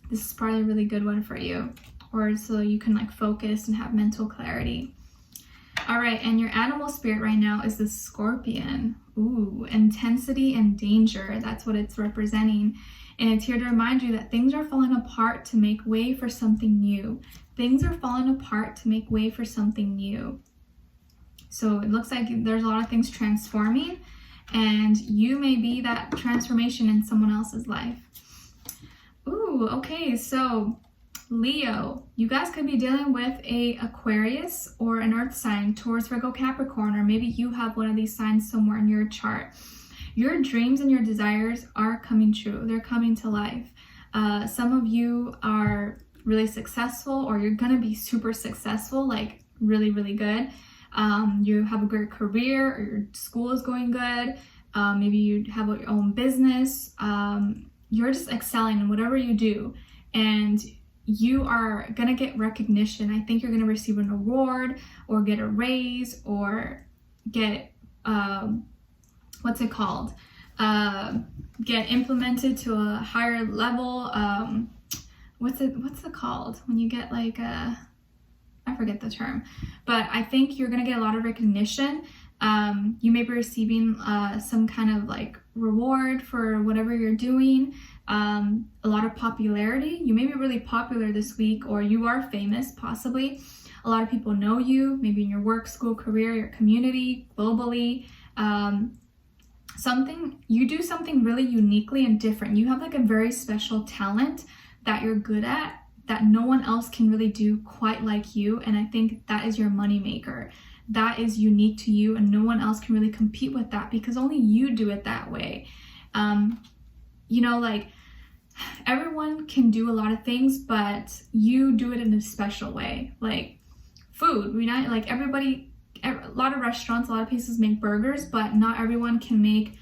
this is probably a really good one for you. Or so you can like focus and have mental clarity. All right, and your animal spirit right now is the scorpion. Ooh, intensity and danger. That's what it's representing. And it's here to remind you that things are falling apart to make way for something new. Things are falling apart to make way for something new. So it looks like there's a lot of things transforming, and you may be that transformation in someone else's life. Ooh, okay, so Leo, you guys could be dealing with a Aquarius or an earth sign, Taurus, Virgo, Capricorn, or maybe you have one of these signs somewhere in your chart. Your dreams and your desires are coming true. They're coming to life. Some of you are really successful, or you're gonna be super successful, like really, really good. You have a great career, or your school is going good. Maybe you have your own business. You're just excelling in whatever you do, and you are gonna get recognition. I think you're gonna receive an award, or get a raise, or get what's it called? Get implemented to a higher level. What's it called when you get like a, I forget the term, but I think you're gonna get a lot of recognition. You may be receiving some kind of like reward for whatever you're doing. A lot of popularity. You may be really popular this week, or you are famous, possibly. A lot of people know you, maybe in your work, school, career, your community, globally. You do something really uniquely and different. You have like a very special talent that you're good at, that no one else can really do quite like you. And I think that is your money maker. That is unique to you, and no one else can really compete with that, because only you do it that way. You know, like everyone can do a lot of things, but you do it in a special way. Like food, like everybody, a lot of restaurants, a lot of places make burgers, but not everyone can make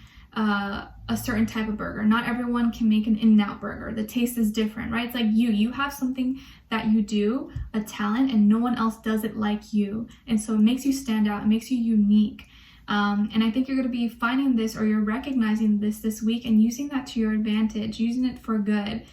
a certain type of burger. Not everyone can make an In-N-Out burger. The taste is different, right? It's like you have something that you do, a talent, and no one else does it like you. And so it makes you stand out. It makes you unique. And I think you're going to be finding this, or you're recognizing this week, and using that to your advantage, using it for good.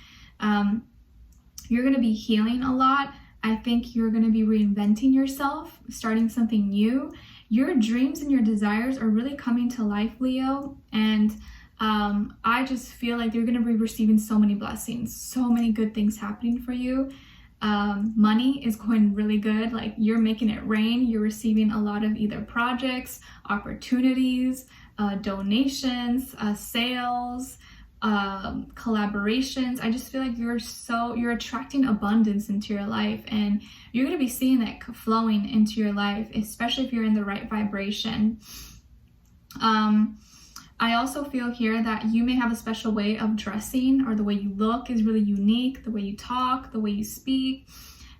You're going to be healing a lot. I think you're going to be reinventing yourself, starting something new. Your dreams and your desires are really coming to life, Leo. And I just feel like you're going to be receiving so many blessings, so many good things happening for you. Money is going really good. Like you're making it rain. You're receiving a lot of either projects, opportunities, donations, sales, collaborations. I just feel like you're attracting abundance into your life, and you're going to be seeing it flowing into your life, especially if you're in the right vibration. I also feel here that you may have a special way of dressing, or the way you look is really unique, the way you talk, the way you speak.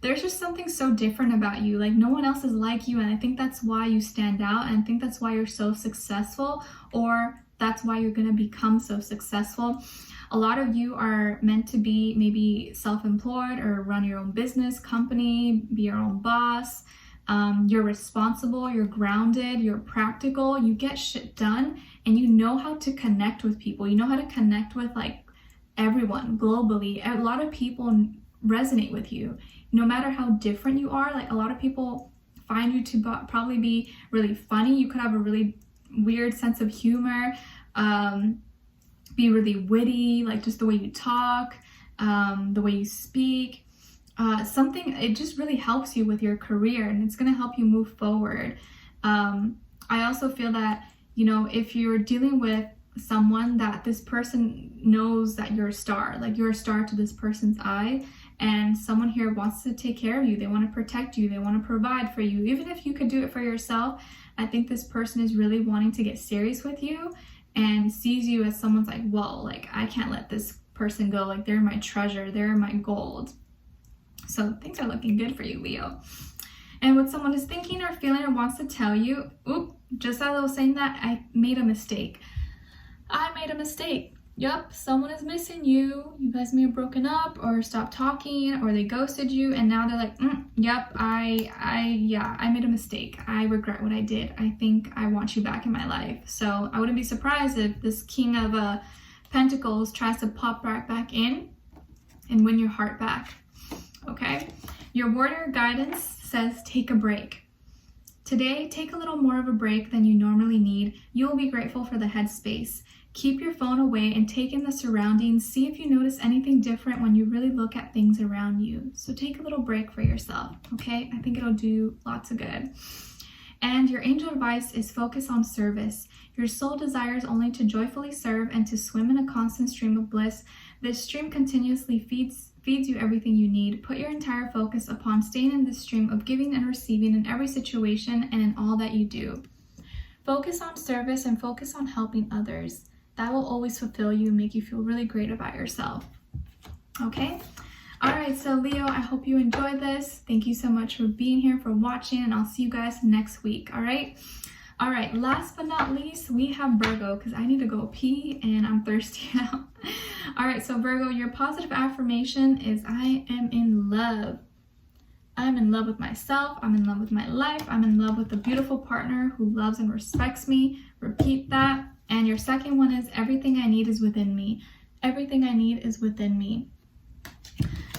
There's just something so different about you. Like no one else is like you, and I think that's why you stand out, and I think that's why you're so successful, or That's why you're going to become so successful. A lot of you are meant to be maybe self-employed or run your own business, company, be your own boss. You're responsible, you're grounded, you're practical, you get shit done, and you know how to connect with people. You know how to connect with like everyone globally. A lot of people resonate with you, no matter how different you are. Like a lot of people find you to probably be really funny. You could have a really weird sense of humor, be really witty, like just the way you talk, the way you speak. It just really helps you with your career, and it's going to help you move forward. I also feel that, you know, if you're dealing with someone that this person knows that you're a star, like you're a star to this person's eye, and someone here wants to take care of you, they want to protect you, they want to provide for you, even if you could do it for yourself. I think this person is really wanting to get serious with you and sees you as someone's like, whoa, like I can't let this person go, like they're my treasure, they're my gold. So things are looking good for you, Leo. And what someone is thinking or feeling or wants to tell you, just as I was saying that, I made a mistake. Yup, someone is missing you. You guys may have broken up or stopped talking, or they ghosted you, and now they're like, yep, I made a mistake. I regret what I did. I think I want you back in my life. So I wouldn't be surprised if this King of Pentacles tries to pop right back in and win your heart back. Okay? Your warrior guidance says take a break. Today, take a little more of a break than you normally need. You will be grateful for the headspace. Keep your phone away and take in the surroundings. See if you notice anything different when you really look at things around you. So take a little break for yourself, okay? I think it'll do lots of good. And your angel advice is focus on service. Your soul desires only to joyfully serve and to swim in a constant stream of bliss. This stream continuously feeds you everything you need. Put your entire focus upon staying in this stream of giving and receiving in every situation and in all that you do. Focus on service and focus on helping others. That will always fulfill you and make you feel really great about yourself. Okay? Alright, so Leo, I hope you enjoyed this. Thank you so much for being here, for watching, and I'll see you guys next week, alright? Alright, last but not least, we have Virgo, because I need to go pee and I'm thirsty now. Alright, so Virgo, your positive affirmation is I am in love. I'm in love with myself. I'm in love with my life. I'm in love with a beautiful partner who loves and respects me. Repeat that. And your second one is everything I need is within me. Everything I need is within me.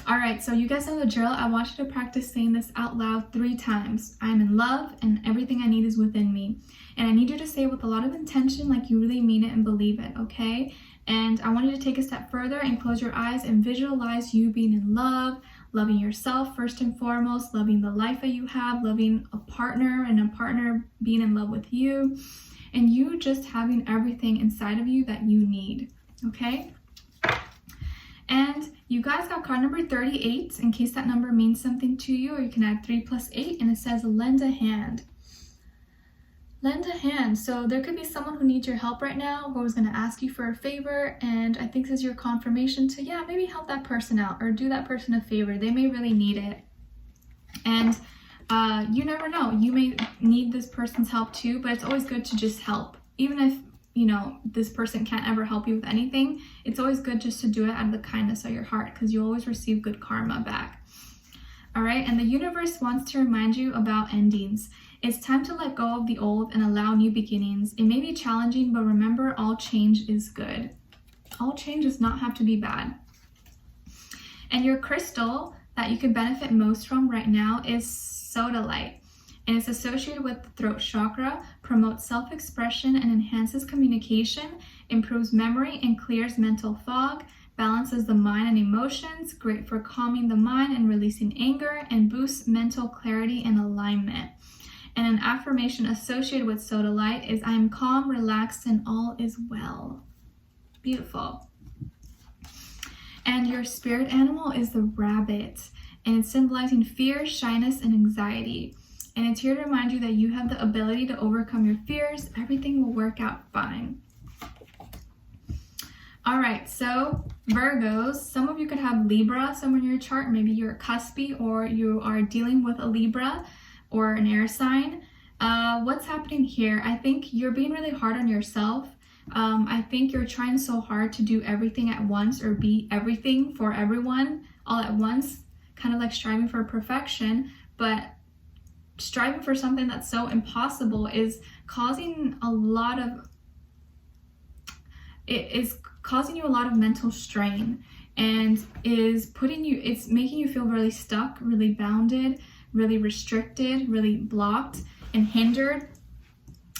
All right, so you guys know the drill. I want you to practice saying this out loud 3 times. I'm in love and everything I need is within me. And I need you to say it with a lot of intention, like you really mean it and believe it, okay? And I want you to take a step further and close your eyes and visualize you being in love, loving yourself first and foremost, loving the life that you have, loving a partner and a partner being in love with you, and you just having everything inside of you that you need, okay? And you guys got card number 38, in case that number means something to you, or you can add 3 plus 8, and it says lend a hand. Lend a hand. So there could be someone who needs your help right now, who is going to ask you for a favor, and I think this is your confirmation to, yeah, maybe help that person out, or do that person a favor. They may really need it. And you never know, you may need this person's help too, but it's always good to just help. Even if, you know, this person can't ever help you with anything, it's always good just to do it out of the kindness of your heart, because you always receive good karma back. All right, and the universe wants to remind you about endings. It's time to let go of the old and allow new beginnings. It may be challenging, but remember, all change is good. All change does not have to be bad. And your crystal that you could benefit most from right now is sodalite, and it's associated with the throat chakra, promotes self-expression and enhances communication, improves memory and clears mental fog, balances the mind and emotions, great for calming the mind and releasing anger, and boosts mental clarity and alignment. And an affirmation associated with sodalite is I am calm, relaxed, and all is well. Beautiful. And your spirit animal is the rabbit, and it's symbolizing fear, shyness, and anxiety. And it's here to remind you that you have the ability to overcome your fears. Everything will work out fine. All right, so Virgos, some of you could have Libra somewhere in your chart. Maybe you're a cuspy, or you are dealing with a Libra or an air sign. What's happening here? I think you're being really hard on yourself, I think you're trying so hard to do everything at once or be everything for everyone all at once, kind of like striving for perfection, but striving for something that's so impossible is causing a lot of, it is causing you a lot of mental strain, and it's making you feel really stuck, really bounded, really restricted, really blocked and hindered.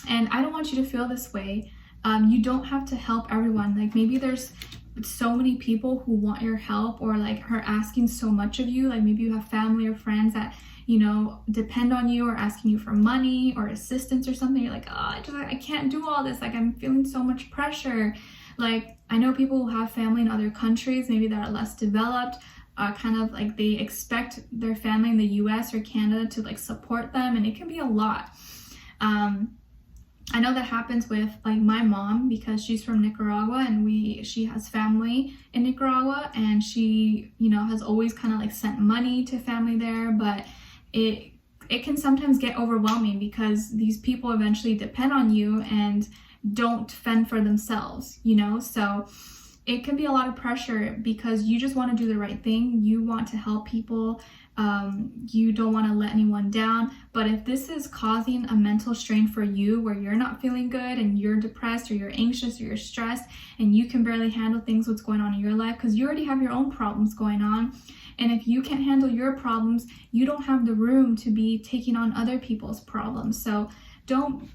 And I don't want you to feel this way. You don't have to help everyone. Like, maybe there's so many people who want your help, or like are asking so much of you. Like, maybe you have family or friends that, you know, depend on you or asking you for money or assistance or something. You're like, oh, I can't do all this. Like, I'm feeling so much pressure. Like, I know people who have family in other countries, maybe that are less developed, kind of like they expect their family in the US or Canada to like support them, and it can be a lot. I know that happens with like my mom, because she's from Nicaragua, and she has family in Nicaragua, and she, you know, has always kind of like sent money to family there, but it can sometimes get overwhelming because these people eventually depend on you and don't fend for themselves, you know? So it can be a lot of pressure because you just want to do the right thing. You want to help people. You don't want to let anyone down. But if this is causing a mental strain for you, where you're not feeling good and you're depressed or you're anxious or you're stressed and you can barely handle things, what's going on in your life, because you already have your own problems going on. And if you can't handle your problems, you don't have the room to be taking on other people's problems. So don't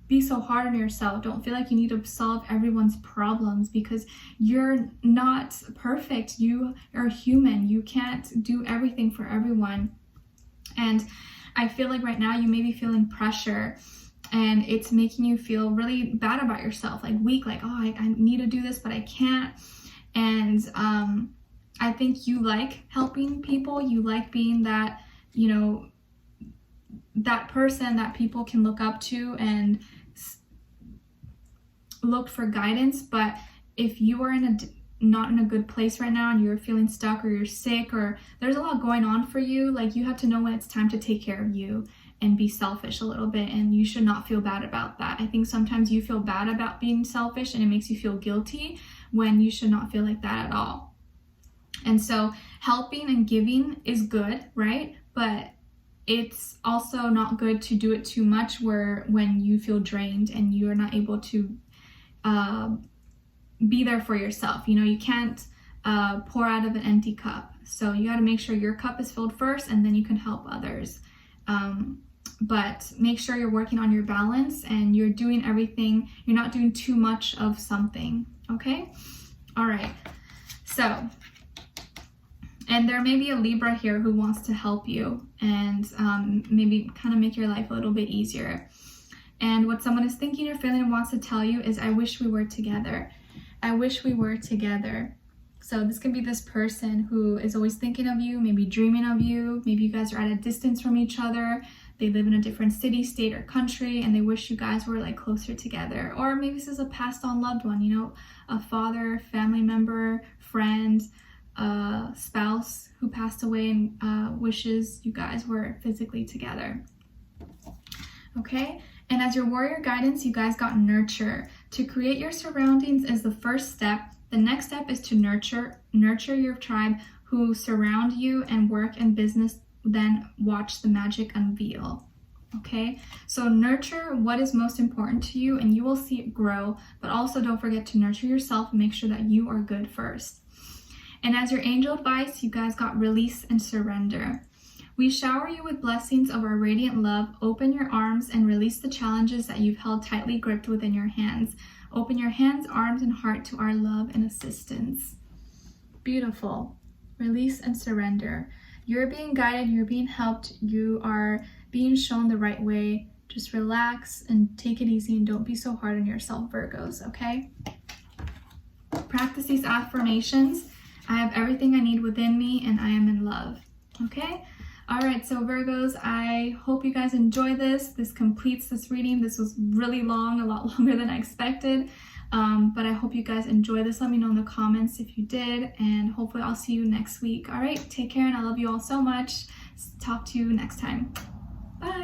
be so hard on yourself. Don't feel like you need to solve everyone's problems, because you're not perfect. You are human. You can't do everything for everyone. And I feel like right now you may be feeling pressure, and it's making you feel really bad about yourself, like weak, like, oh, I need to do this, but I can't. And I think you like helping people. You like being that, you know, that person that people can look up to and look for guidance. But if you are not in a good place right now, and you're feeling stuck, or you're sick, or there's a lot going on for you, like, you have to know when it's time to take care of you and be selfish a little bit, and you should not feel bad about that. I think sometimes you feel bad about being selfish, and it makes you feel guilty, when you should not feel like that at all. And so helping and giving is good, right? But it's also not good to do it too much, when you feel drained and you are not able to be there for yourself. You know, you can't pour out of an empty cup. So you got to make sure your cup is filled first, and then you can help others. But make sure you're working on your balance, and you're doing everything. You're not doing too much of something. Okay? All right. So, and there may be a Libra here who wants to help you and maybe kind of make your life a little bit easier. And what someone is thinking or feeling and wants to tell you is, I wish we were together. I wish we were together. So this can be this person who is always thinking of you, maybe dreaming of you. Maybe you guys are at a distance from each other. They live in a different city, state, or country, and they wish you guys were like closer together. Or maybe this is a passed on loved one, you know, a father, family member, friend, spouse who passed away, and wishes you guys were physically together. Okay? And as your warrior guidance, you guys got nurture. To create your surroundings is the first step. The next step is to nurture your tribe who surround you and work and business, then watch the magic unveil. Okay? So nurture what is most important to you, and you will see it grow. But also don't forget to nurture yourself and make sure that you are good first. And as your angel advice, you guys got release and surrender. We shower you with blessings of our radiant love. Open your arms and release the challenges that you've held tightly gripped within your hands. Open your hands, arms, and heart to our love and assistance. Beautiful. Release and surrender. You're being guided, you're being helped, you are being shown the right way. Just relax and take it easy, and don't be so hard on yourself, Virgos, okay? Practice these affirmations. I have everything I need within me, and I am in love, okay? All right, so Virgos, I hope you guys enjoy this. This completes this reading. This was really long, a lot longer than I expected. But I hope you guys enjoy this. Let me know in the comments if you did, and hopefully I'll see you next week. All right, take care, and I love you all so much. Talk to you next time.